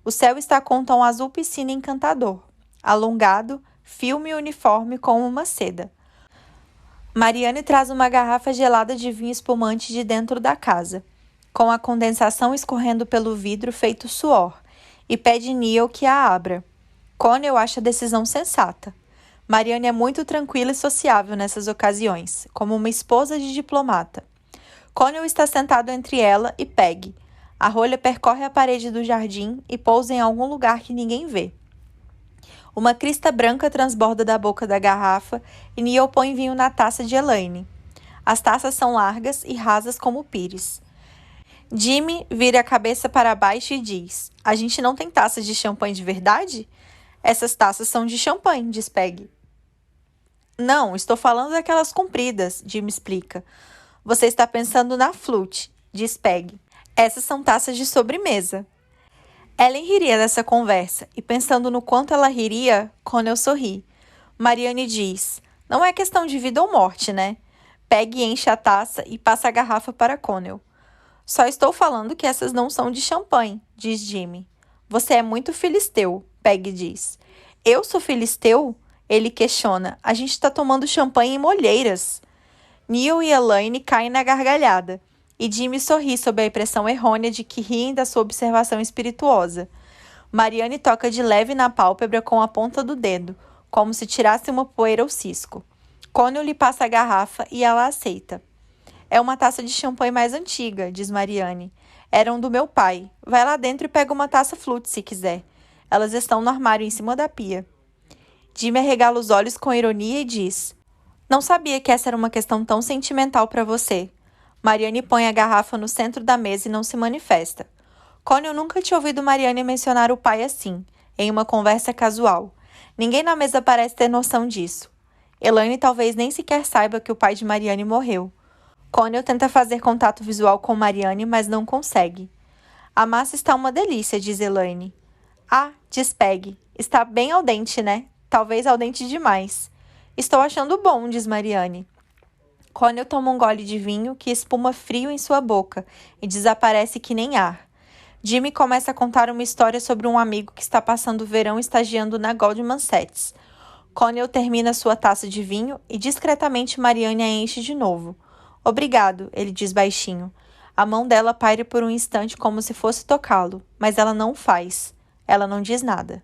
O céu está com um tom azul piscina encantador, alongado, filme e uniforme como uma seda. Mariane traz uma garrafa gelada de vinho espumante de dentro da casa, com a condensação escorrendo pelo vidro feito suor, e pede Neil que a abra. Connell acha a decisão sensata. Mariane é muito tranquila e sociável nessas ocasiões, como uma esposa de diplomata. Connell está sentado entre ela e Peg. A rolha percorre a parede do jardim e pousa em algum lugar que ninguém vê. Uma crista branca transborda da boca da garrafa e Neil põe vinho na taça de Elaine. As taças são largas e rasas como pires. Jimmy vira a cabeça para baixo e diz: A gente não tem taças de champanhe de verdade? Essas taças são de champanhe, diz Peg. Não, estou falando daquelas compridas, Jimmy explica. Você está pensando na flute, diz Peg. Essas são taças de sobremesa. Ellen riria dessa conversa, e pensando no quanto ela riria, Connell sorri. Mariane diz, não é questão de vida ou morte, né? Peg enche a taça e passa a garrafa para Connell. Só estou falando que essas não são de champanhe, diz Jimmy. Você é muito filisteu, Peg diz. Eu sou filisteu? Ele questiona. A gente está tomando champanhe em molheiras. Neil e Elaine caem na gargalhada, e Jimmy sorri sob a impressão errônea de que riem da sua observação espirituosa. Mariane toca de leve na pálpebra com a ponta do dedo, como se tirasse uma poeira ou cisco. Connell lhe passa a garrafa e ela aceita. É uma taça de champanhe mais antiga, diz Mariane. Eram do meu pai. Vai lá dentro e pega uma taça flute, se quiser. Elas estão no armário em cima da pia. Jimmy arregala os olhos com ironia e diz, não sabia que essa era uma questão tão sentimental para você. Mariane põe a garrafa no centro da mesa e não se manifesta. Connell nunca tinha ouvido Mariane mencionar o pai assim, em uma conversa casual. Ninguém na mesa parece ter noção disso. Elaine talvez nem sequer saiba que o pai de Mariane morreu. Connell tenta fazer contato visual com Mariane, mas não consegue. A massa está uma delícia, diz Elaine. Ah, diz Peggy. Está bem al dente, né? Talvez al dente demais. Estou achando bom, diz Mariane. Connell toma um gole de vinho que espuma frio em sua boca e desaparece que nem ar. Jimmy começa a contar uma história sobre um amigo que está passando o verão estagiando na Goldman Sachs. Connell termina sua taça de vinho e discretamente Mariane a enche de novo. Obrigado, ele diz baixinho. A mão dela paira por um instante como se fosse tocá-lo, mas ela não faz. Ela não diz nada.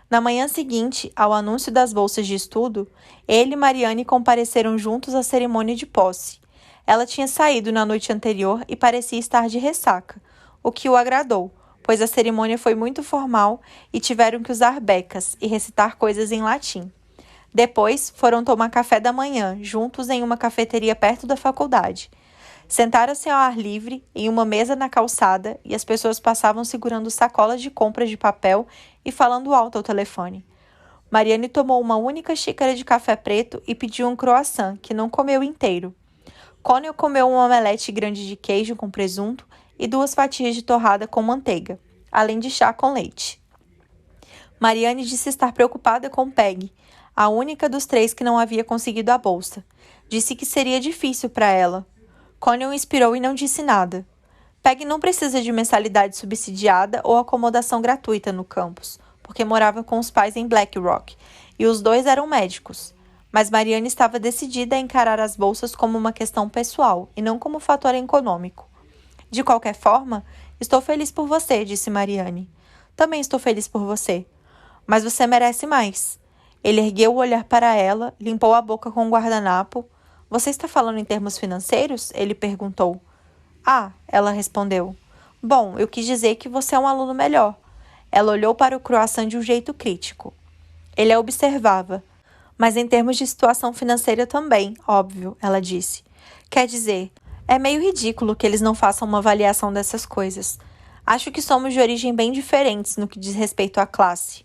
Na manhã seguinte, ao anúncio das bolsas de estudo, ele e Mariane compareceram juntos à cerimônia de posse. Ela tinha saído na noite anterior e parecia estar de ressaca, o que o agradou, pois a cerimônia foi muito formal e tiveram que usar becas e recitar coisas em latim. Depois, foram tomar café da manhã, juntos em uma cafeteria perto da faculdade. Sentaram-se ao ar livre, em uma mesa na calçada, e as pessoas passavam segurando sacolas de compras de papel e falando alto ao telefone. Mariane tomou uma única xícara de café preto e pediu um croissant, que não comeu inteiro. Connell comeu um omelete grande de queijo com presunto e 2 fatias de torrada com manteiga, além de chá com leite. Mariane disse estar preocupada com Peggy, a única dos 3 que não havia conseguido a bolsa. Disse que seria difícil para ela. Connell inspirou e não disse nada. Peggy não precisa de mensalidade subsidiada ou acomodação gratuita no campus, porque morava com os pais em Black Rock, e os 2 eram médicos. Mas Mariane estava decidida a encarar as bolsas como uma questão pessoal e não como fator econômico. De qualquer forma, estou feliz por você, disse Mariane. Também estou feliz por você. Mas você merece mais. Ele ergueu o olhar para ela, limpou a boca com um guardanapo. Você está falando em termos financeiros? Ele perguntou. Ah, ela respondeu. Bom, eu quis dizer que você é um aluno melhor. Ela olhou para o croissant de um jeito crítico. Ele a observava. Mas em termos de situação financeira também, óbvio, ela disse. Quer dizer, é meio ridículo que eles não façam uma avaliação dessas coisas. Acho que somos de origem bem diferentes no que diz respeito à classe.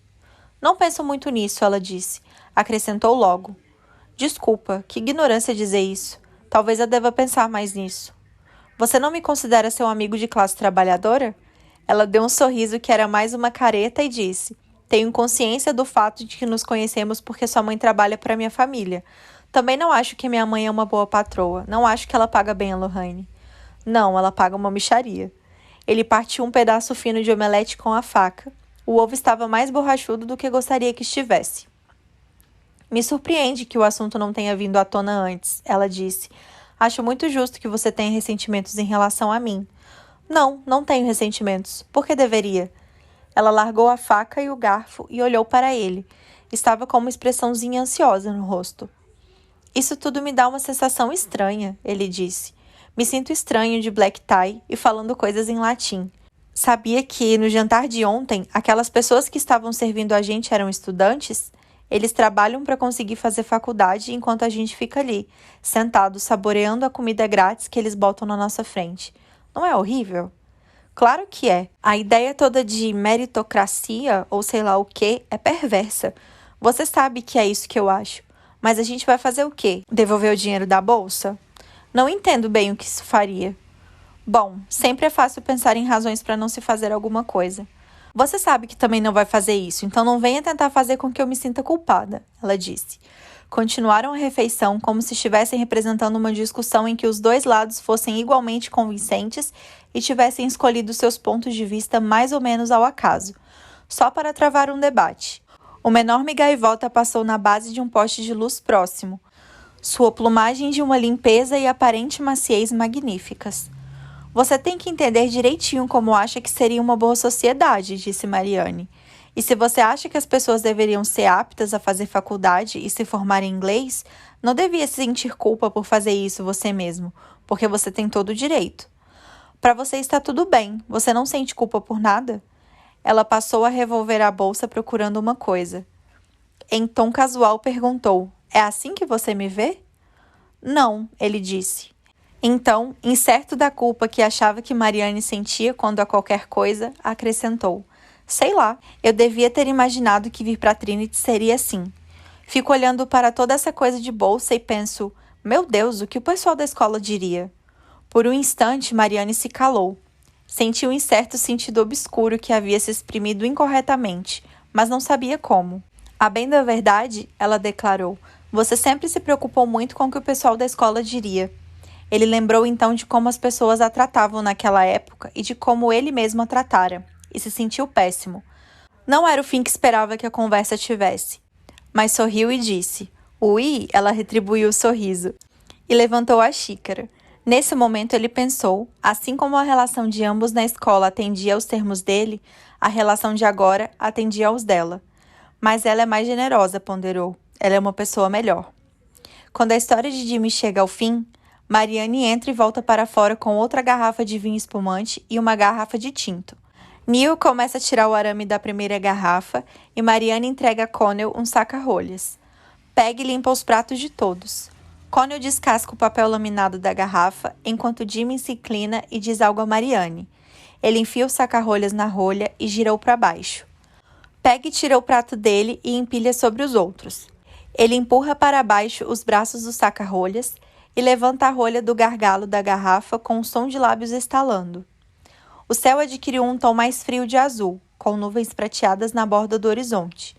Não penso muito nisso, ela disse. Acrescentou logo. Desculpa, que ignorância dizer isso. Talvez eu deva pensar mais nisso. Você não me considera seu amigo de classe trabalhadora? Ela deu um sorriso que era mais uma careta e disse. Tenho consciência do fato de que nos conhecemos porque sua mãe trabalha para minha família. Também não acho que minha mãe é uma boa patroa. Não acho que ela paga bem a Lorraine. Não, ela paga uma mixaria. Ele partiu um pedaço fino de omelete com a faca. O ovo estava mais borrachudo do que gostaria que estivesse. Me surpreende que o assunto não tenha vindo à tona antes, ela disse. Acho muito justo que você tenha ressentimentos em relação a mim. Não, não tenho ressentimentos. Por que deveria? Ela largou a faca e o garfo e olhou para ele. Estava com uma expressãozinha ansiosa no rosto. Isso tudo me dá uma sensação estranha, ele disse. Me sinto estranho de black tie e falando coisas em latim. Sabia que, no jantar de ontem, aquelas pessoas que estavam servindo a gente eram estudantes? Eles trabalham para conseguir fazer faculdade enquanto a gente fica ali, sentado, saboreando a comida grátis que eles botam na nossa frente. Não é horrível? Claro que é. A ideia toda de meritocracia, ou sei lá o que, é perversa. Você sabe que é isso que eu acho. Mas a gente vai fazer o quê? Devolver o dinheiro da bolsa? Não entendo bem o que isso faria. Bom, sempre é fácil pensar em razões para não se fazer alguma coisa. Você sabe que também não vai fazer isso, então não venha tentar fazer com que eu me sinta culpada, ela disse. Continuaram a refeição como se estivessem representando uma discussão em que os 2 lados fossem igualmente convincentes e tivessem escolhido seus pontos de vista mais ou menos ao acaso, só para travar um debate. Uma enorme gaivota passou na base de um poste de luz próximo, sua plumagem de uma limpeza e aparente maciez magníficas. Você tem que entender direitinho como acha que seria uma boa sociedade, disse Mariane. E se você acha que as pessoas deveriam ser aptas a fazer faculdade e se formar em inglês, não devia sentir culpa por fazer isso você mesmo, porque você tem todo o direito. Para você está tudo bem, você não sente culpa por nada? Ela passou a revolver a bolsa procurando uma coisa. Em tom casual perguntou, é assim que você me vê? Não, ele disse. Então, incerto da culpa que achava que Mariane sentia quando a qualquer coisa, acrescentou: sei lá, eu devia ter imaginado que vir para Trinity seria assim. Fico olhando para toda essa coisa de bolsa e penso: meu Deus, o que o pessoal da escola diria? Por um instante, Mariane se calou. Sentiu um certo sentido obscuro que havia se exprimido incorretamente, mas não sabia como. A bem da verdade, ela declarou, você sempre se preocupou muito com o que o pessoal da escola diria. Ele lembrou então de como as pessoas a tratavam naquela época e de como ele mesmo a tratara, e se sentiu péssimo. Não era o fim que esperava que a conversa tivesse. Mas sorriu e disse, ui, ela retribuiu o sorriso, e levantou a xícara. Nesse momento ele pensou, assim como a relação de ambos na escola atendia aos termos dele, a relação de agora atendia aos dela. Mas ela é mais generosa, ponderou. Ela é uma pessoa melhor. Quando a história de Jimmy chega ao fim, Mariane entra e volta para fora com outra garrafa de vinho espumante e uma garrafa de tinto. Neil começa a tirar o arame da primeira garrafa e Mariane entrega a Connell um saca-rolhas. Peg limpa os pratos de todos. Connell descasca o papel laminado da garrafa, enquanto Jimmy se inclina e diz algo a Mariane. Ele enfia o saca-rolhas na rolha e gira-o para baixo. Peg tira o prato dele e empilha sobre os outros. Ele empurra para baixo os braços do saca-rolhas e levanta a rolha do gargalo da garrafa com um som de lábios estalando. O céu adquiriu um tom mais frio de azul, com nuvens prateadas na borda do horizonte.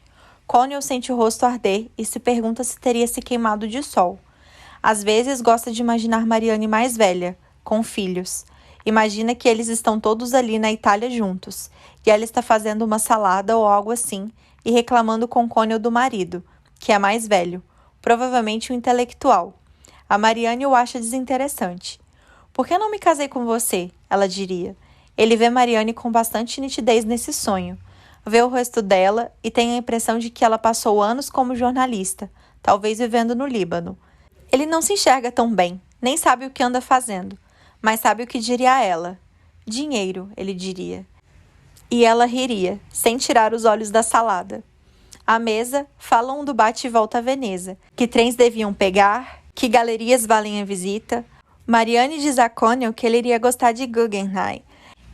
Connell sente o rosto arder e se pergunta se teria se queimado de sol. Às vezes gosta de imaginar Mariane mais velha, com filhos. Imagina que eles estão todos ali na Itália juntos, e ela está fazendo uma salada ou algo assim, e reclamando com Connell do marido, que é mais velho, provavelmente um intelectual. A Mariane o acha desinteressante. Por que não me casei com você? Ela diria. Ele vê Mariane com bastante nitidez nesse sonho. Vê o rosto dela e tem a impressão de que ela passou anos como jornalista, talvez vivendo no Líbano. Ele não se enxerga tão bem, nem sabe o que anda fazendo, mas sabe o que diria a ela. Dinheiro, ele diria. E ela riria, sem tirar os olhos da salada. À mesa, falam do bate e volta a Veneza, que trens deviam pegar, que galerias valem a visita. Mariane diz a Connell que ele iria gostar de Guggenheim,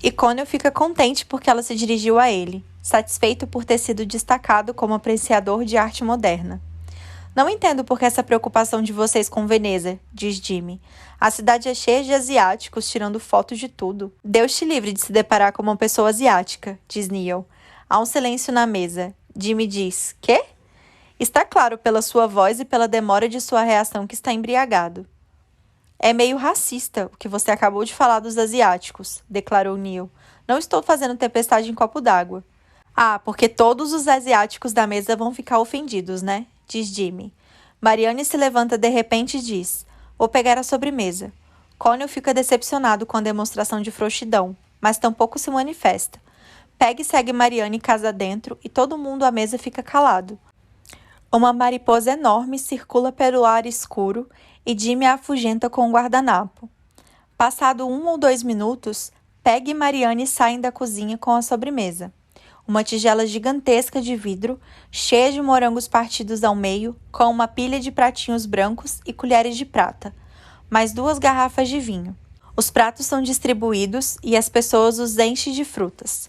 e Connell fica contente porque ela se dirigiu a ele, satisfeito por ter sido destacado como apreciador de arte moderna. Não entendo por que essa preocupação de vocês com Veneza, diz Jimmy. A cidade é cheia de asiáticos tirando fotos de tudo. Deus te livre de se deparar com uma pessoa asiática, diz Neil. Há um silêncio na mesa. Jimmy diz, quê? Está claro pela sua voz e pela demora de sua reação que está embriagado. É meio racista o que você acabou de falar dos asiáticos, declarou Neil. Não estou fazendo tempestade em copo d'água. Ah, porque todos os asiáticos da mesa vão ficar ofendidos, né? Diz Jimmy. Mariane se levanta de repente e diz, vou pegar a sobremesa. Connell fica decepcionado com a demonstração de frouxidão, mas tampouco se manifesta. Peg segue Mariane casa dentro e todo mundo à mesa fica calado. Uma mariposa enorme circula pelo ar escuro e Jimmy a afugenta com um guardanapo. Passado 1 ou 2 minutos, Peg e Mariane saem da cozinha com a sobremesa. Uma tigela gigantesca de vidro, cheia de morangos partidos ao meio, com uma pilha de pratinhos brancos e colheres de prata, mais 2 garrafas de vinho. Os pratos são distribuídos e as pessoas os enchem de frutas.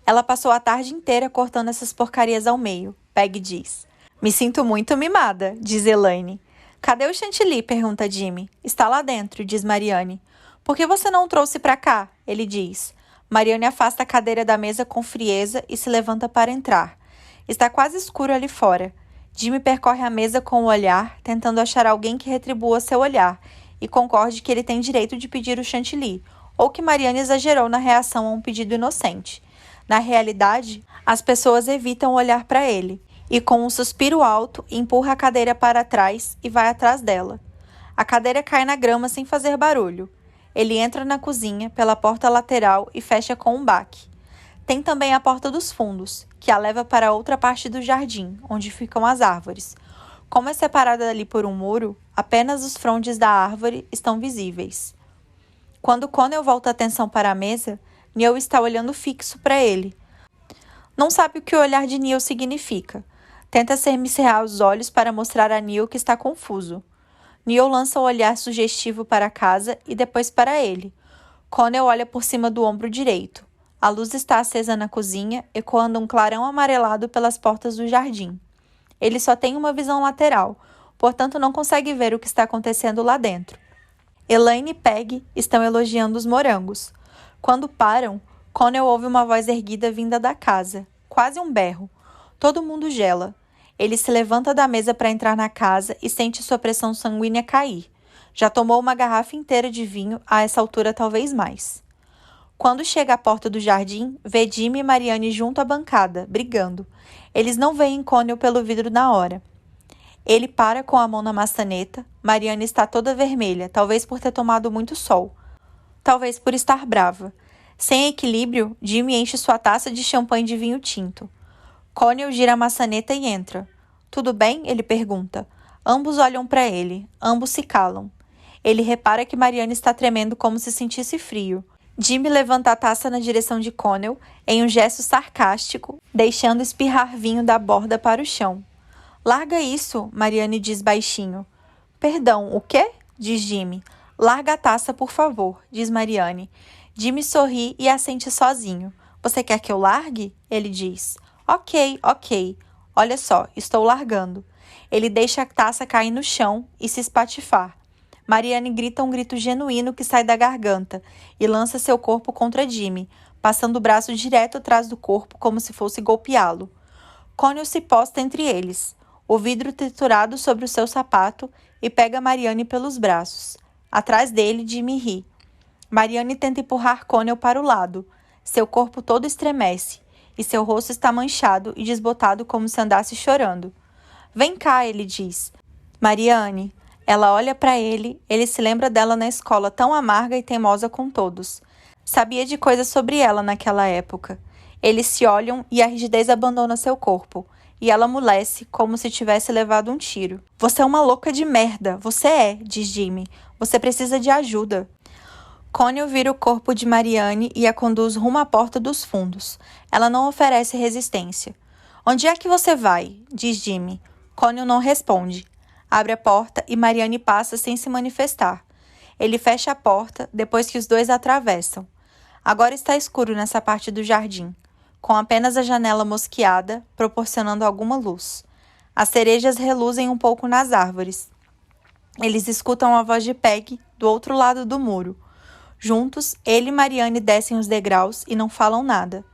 Ela passou a tarde inteira cortando essas porcarias ao meio, Peg diz. Me sinto muito mimada, diz Elaine. Cadê o chantilly? Pergunta Jimmy. Está lá dentro, diz Mariane. Por que você não o trouxe para cá? Ele diz. Mariane afasta a cadeira da mesa com frieza e se levanta para entrar. Está quase escuro ali fora. Jimmy percorre a mesa com o olhar, tentando achar alguém que retribua seu olhar e concorde que ele tem direito de pedir o chantilly, ou que Mariane exagerou na reação a um pedido inocente. Na realidade, as pessoas evitam olhar para ele, e com um suspiro alto, empurra a cadeira para trás e vai atrás dela. A cadeira cai na grama sem fazer barulho. Ele entra na cozinha pela porta lateral e fecha com um baque. Tem também a porta dos fundos, que a leva para outra parte do jardim, onde ficam as árvores. Como é separada dali por um muro, apenas os frondes da árvore estão visíveis. Quando Connell volta a atenção para a mesa, Neil está olhando fixo para ele. Não sabe o que o olhar de Neil significa. Tenta cercear os olhos para mostrar a Neil que está confuso. Neil lança um olhar sugestivo para a casa e depois para ele. Connell olha por cima do ombro direito. A luz está acesa na cozinha, ecoando um clarão amarelado pelas portas do jardim. Ele só tem uma visão lateral, portanto não consegue ver o que está acontecendo lá dentro. Elaine e Peg estão elogiando os morangos. Quando param, Connell ouve uma voz erguida vinda da casa, quase um berro. Todo mundo gela. Ele se levanta da mesa para entrar na casa e sente sua pressão sanguínea cair. Já tomou uma garrafa inteira de vinho, a essa altura talvez mais. Quando chega à porta do jardim, vê Jimmy e Marianne junto à bancada, brigando. Eles não veem Connell pelo vidro na hora. Ele para com a mão na maçaneta. Marianne está toda vermelha, talvez por ter tomado muito sol. Talvez por estar brava. Sem equilíbrio, Jimmy enche sua taça de champanhe de vinho tinto. Connell gira a maçaneta e entra. Tudo bem? Ele pergunta. Ambos olham para ele. Ambos se calam. Ele repara que Marianne está tremendo como se sentisse frio. Jimmy levanta a taça na direção de Connell em um gesto sarcástico, deixando espirrar vinho da borda para o chão. Larga isso, Marianne diz baixinho. Perdão, o quê? Diz Jimmy. Larga a taça, por favor, diz Marianne. Jimmy sorri e assente sozinho. Você quer que eu largue? Ele diz. Ok. Olha só, estou largando. Ele deixa a taça cair no chão e se espatifar. Marianne grita um grito genuíno que sai da garganta e lança seu corpo contra Jimmy, passando o braço direto atrás do corpo como se fosse golpeá-lo. Connell se posta entre eles, o vidro triturado sobre o seu sapato, e pega Marianne pelos braços. Atrás dele, Jimmy ri. Marianne tenta empurrar Connell para o lado. Seu corpo todo estremece, e seu rosto está manchado e desbotado como se andasse chorando. Vem cá, ele diz. Marianne. Ela olha para ele se lembra dela na escola tão amarga e teimosa com todos. Sabia de coisas sobre ela naquela época. Eles se olham e a rigidez abandona seu corpo. E ela amolece, como se tivesse levado um tiro. Você é uma louca de merda, você é, diz Jimmy. Você precisa de ajuda. Connell vira o corpo de Marianne e a conduz rumo à porta dos fundos. Ela não oferece resistência. Onde é que você vai? Diz Jimmy. Connell não responde. Abre a porta e Marianne passa sem se manifestar. Ele fecha a porta depois que os dois a atravessam. Agora está escuro nessa parte do jardim, com apenas a janela mosqueada, proporcionando alguma luz. As cerejas reluzem um pouco nas árvores. Eles escutam a voz de Peg do outro lado do muro. Juntos, ele e Marianne descem os degraus e não falam nada.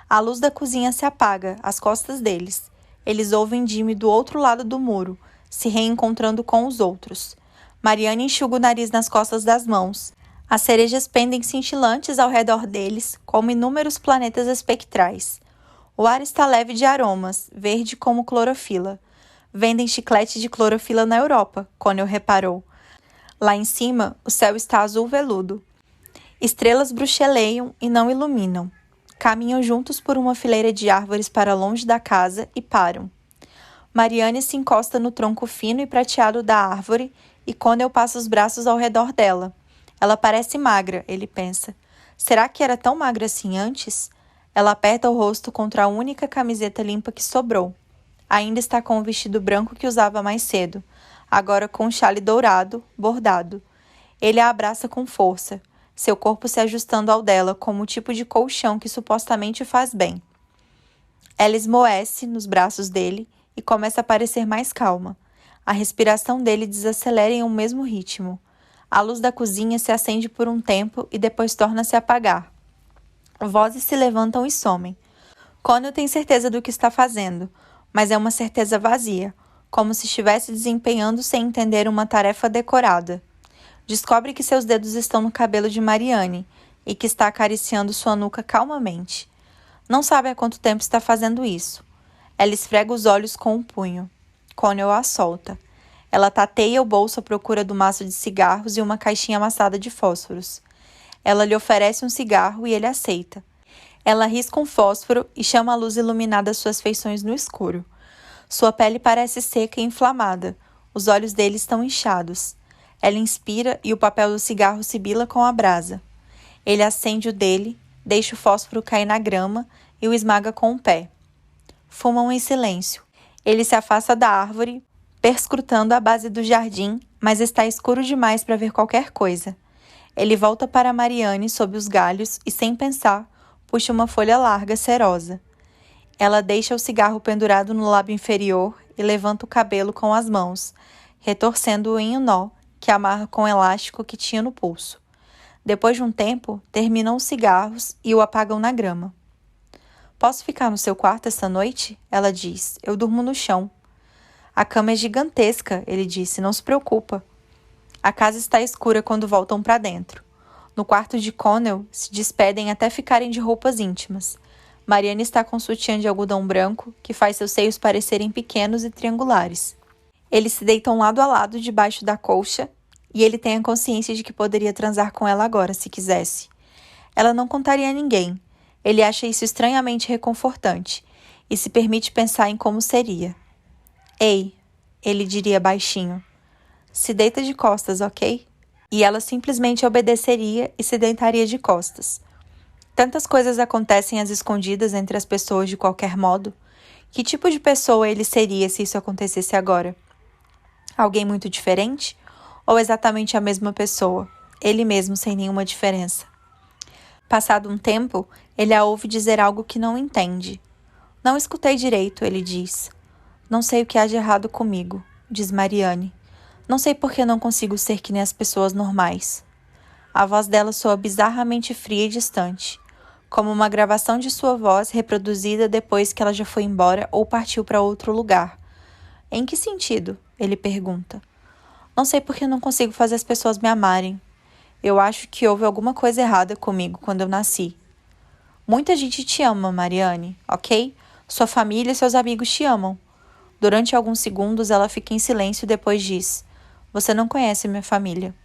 A luz da cozinha se apaga, às costas deles. Eles ouvem Jimmy do outro lado do muro, se reencontrando com os outros. Marianne enxuga o nariz nas costas das mãos. As cerejas pendem cintilantes ao redor deles, como inúmeros planetas espectrais. O ar está leve de aromas, verde como clorofila. Vendem chiclete de clorofila na Europa, Connell reparou. Lá em cima, o céu está azul veludo. Estrelas bruxeleiam e não iluminam. Caminham juntos por uma fileira de árvores para longe da casa e param. Marianne se encosta no tronco fino e prateado da árvore e Connell passa os braços ao redor dela. Ela parece magra, ele pensa. Será que era tão magra assim antes? Ela aperta o rosto contra a única camiseta limpa que sobrou. Ainda está com o vestido branco que usava mais cedo, agora com um chale dourado, bordado. Ele a abraça com força, seu corpo se ajustando ao dela como o tipo de colchão que supostamente faz bem. Ela esmoece nos braços dele e começa a parecer mais calma. A respiração dele desacelera em um mesmo ritmo. A luz da cozinha se acende por um tempo e depois torna-se a apagar. Vozes se levantam e somem. Connell tem certeza do que está fazendo, mas é uma certeza vazia, como se estivesse desempenhando sem entender uma tarefa decorada. Descobre que seus dedos estão no cabelo de Marianne e que está acariciando sua nuca calmamente. Não sabe há quanto tempo está fazendo isso. Ela esfrega os olhos com um punho. Connell a solta. Ela tateia o bolso à procura do maço de cigarros e uma caixinha amassada de fósforos. Ela lhe oferece um cigarro e ele aceita. Ela risca um fósforo e chama a luz iluminada às suas feições no escuro. Sua pele parece seca e inflamada. Os olhos dele estão inchados. Ela inspira e o papel do cigarro sibila com a brasa. Ele acende o dele, deixa o fósforo cair na grama e o esmaga com o pé. Fumam em silêncio. Ele se afasta da árvore, perscrutando a base do jardim mas está escuro demais para ver qualquer coisa. Ele volta para Mariane sob os galhos e, sem pensar, puxa uma folha larga, cerosa. Ela deixa o cigarro pendurado no lábio inferior e levanta o cabelo com as mãos, retorcendo-o em um nó que amarra com o elástico que tinha no pulso. Depois de um tempo, terminam os cigarros e o apagam na grama. Posso ficar no seu quarto esta noite? Ela diz. Eu durmo no chão. A cama é gigantesca, ele disse. Não se preocupa. A casa está escura quando voltam para dentro. No quarto de Connell, se despedem até ficarem de roupas íntimas. Mariane está com um sutiã de algodão branco, que faz seus seios parecerem pequenos e triangulares. Eles se deitam lado a lado debaixo da colcha, e ele tem a consciência de que poderia transar com ela agora, se quisesse. Ela não contaria a ninguém. Ele acha isso estranhamente reconfortante, e se permite pensar em como seria. Ei, ele diria baixinho. Se deita de costas, ok? E ela simplesmente obedeceria e se deitaria de costas. Tantas coisas acontecem às escondidas entre as pessoas de qualquer modo. Que tipo de pessoa ele seria se isso acontecesse agora? Alguém muito diferente? Ou exatamente a mesma pessoa? Ele mesmo sem nenhuma diferença. Passado um tempo, ele a ouve dizer algo que não entende. Não escutei direito, ele diz. Não sei o que há de errado comigo, diz Mariane. Não sei por que não consigo ser que nem as pessoas normais. A voz dela soa bizarramente fria e distante, como uma gravação de sua voz reproduzida depois que ela já foi embora ou partiu para outro lugar. Em que sentido? Ele pergunta. Não sei por que não consigo fazer as pessoas me amarem. Eu acho que houve alguma coisa errada comigo quando eu nasci. Muita gente te ama, Mariane, ok? Sua família e seus amigos te amam. Durante alguns segundos ela fica em silêncio e depois diz: Você não conhece minha família.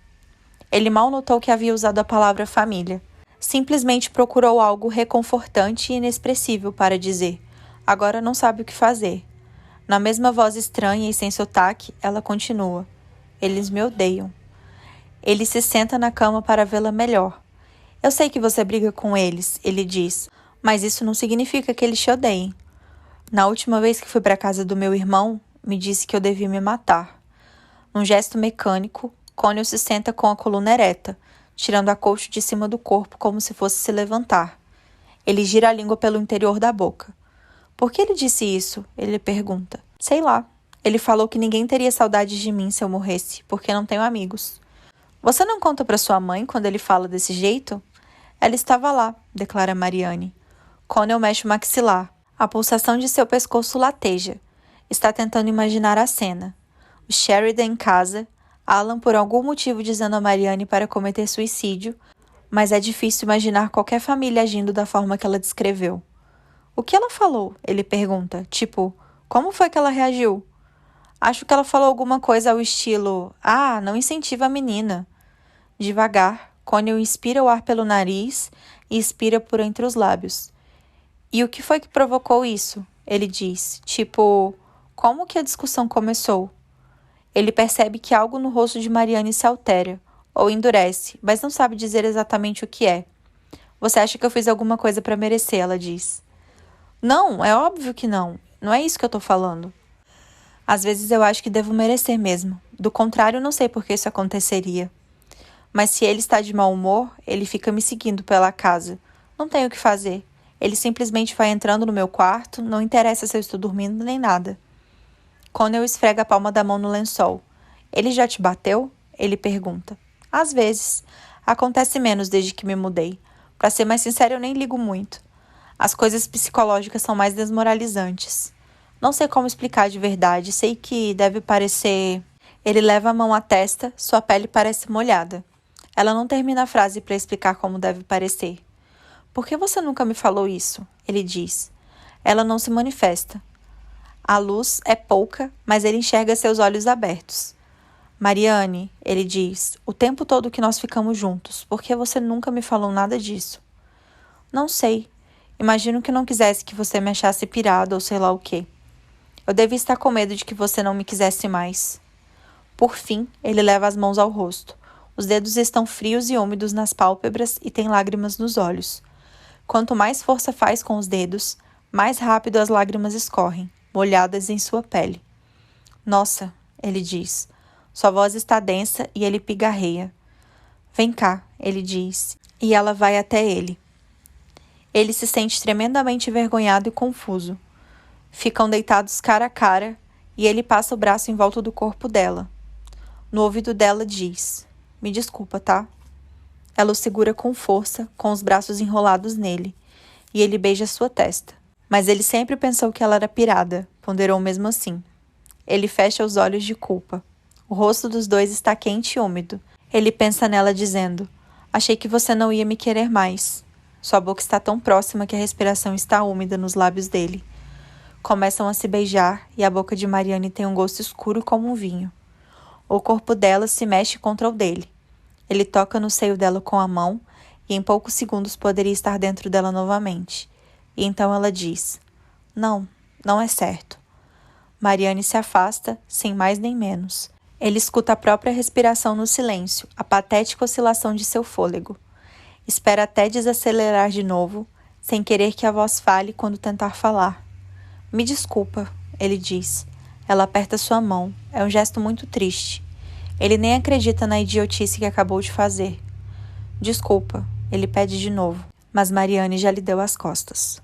Ele mal notou que havia usado a palavra família. Simplesmente procurou algo reconfortante e inexpressível para dizer. Agora não sabe o que fazer. Na mesma voz estranha e sem sotaque, ela continua. Eles me odeiam. Ele se senta na cama para vê-la melhor. Eu sei que você briga com eles, ele diz, mas isso não significa que eles te odeiem. Na última vez que fui para a casa do meu irmão, me disse que eu devia me matar. Num gesto mecânico, Connell se senta com a coluna ereta, tirando a colcha de cima do corpo como se fosse se levantar. Ele gira a língua pelo interior da boca. Por que ele disse isso? Ele pergunta. Sei lá. Ele falou que ninguém teria saudades de mim se eu morresse, porque não tenho amigos. Você não conta para sua mãe quando ele fala desse jeito? Ela estava lá, declara Mariane. Connell mexe o maxilar. A pulsação de seu pescoço lateja. Está tentando imaginar a cena. O Sheridan em casa, Alan por algum motivo dizendo a Mariane para cometer suicídio, mas é difícil imaginar qualquer família agindo da forma que ela descreveu. O que ela falou? Ele pergunta. Tipo, como foi que ela reagiu? Acho que ela falou alguma coisa ao estilo, não incentiva a menina. Devagar, Connell inspira o ar pelo nariz e expira por entre os lábios. E o que foi que provocou isso? Ele diz, tipo, como que a discussão começou? Ele percebe que algo no rosto de Mariane se altera, ou endurece, mas não sabe dizer exatamente o que é. Você acha que eu fiz alguma coisa para merecer, ela diz. Não, é óbvio que não. Não é isso que eu tô falando. Às vezes eu acho que devo merecer mesmo. Do contrário, não sei por que isso aconteceria. Mas se ele está de mau humor, ele fica me seguindo pela casa. Não tenho o que fazer. Ele simplesmente vai entrando no meu quarto, não interessa se eu estou dormindo nem nada. Connell esfrega a palma da mão no lençol. Ele já te bateu? Ele pergunta. Às vezes. Acontece menos desde que me mudei. Para ser mais sincero, eu nem ligo muito. As coisas psicológicas são mais desmoralizantes. Não sei como explicar de verdade, sei que deve parecer... Ele leva a mão à testa, sua pele parece molhada. Ela não termina a frase para explicar como deve parecer. Por que você nunca me falou isso? Ele diz. Ela não se manifesta. A luz é pouca, mas ele enxerga seus olhos abertos. Mariane, ele diz, o tempo todo que nós ficamos juntos, por que você nunca me falou nada disso? Não sei. Imagino que não quisesse que você me achasse pirada ou sei lá o quê. Eu devia estar com medo de que você não me quisesse mais. Por fim, ele leva as mãos ao rosto. Os dedos estão frios e úmidos nas pálpebras e tem lágrimas nos olhos. Quanto mais força faz com os dedos, mais rápido as lágrimas escorrem, molhadas em sua pele. Nossa, ele diz, Sua voz está densa e ele pigarreia. Vem cá, ele diz, e ela vai até ele. Ele se sente tremendamente envergonhado e confuso. Ficam deitados cara a cara e ele passa o braço em volta do corpo dela. No ouvido dela diz: Me desculpa, tá? Ela o segura com força, com os braços enrolados nele, e ele beija sua testa. Mas ele sempre pensou que ela era pirada, ponderou mesmo assim. Ele fecha os olhos de culpa. O rosto dos dois está quente e úmido. Ele pensa nela dizendo: Achei que você não ia me querer mais. Sua boca está tão próxima que a respiração está úmida nos lábios dele. Começam a se beijar e a boca de Mariane tem um gosto escuro como um vinho. O corpo dela se mexe contra o dele. Ele toca no seio dela com a mão e em poucos segundos poderia estar dentro dela novamente. E então ela diz: Não, não é certo. Mariane se afasta, sem mais nem menos. Ele escuta a própria respiração no silêncio, a patética oscilação de seu fôlego. Espera até desacelerar de novo, sem querer que a voz fale quando tentar falar. Me desculpa, ele diz. Ela aperta sua mão. É um gesto muito triste. Ele nem acredita na idiotice que acabou de fazer. Desculpa, ele pede de novo, mas Mariane já lhe deu as costas.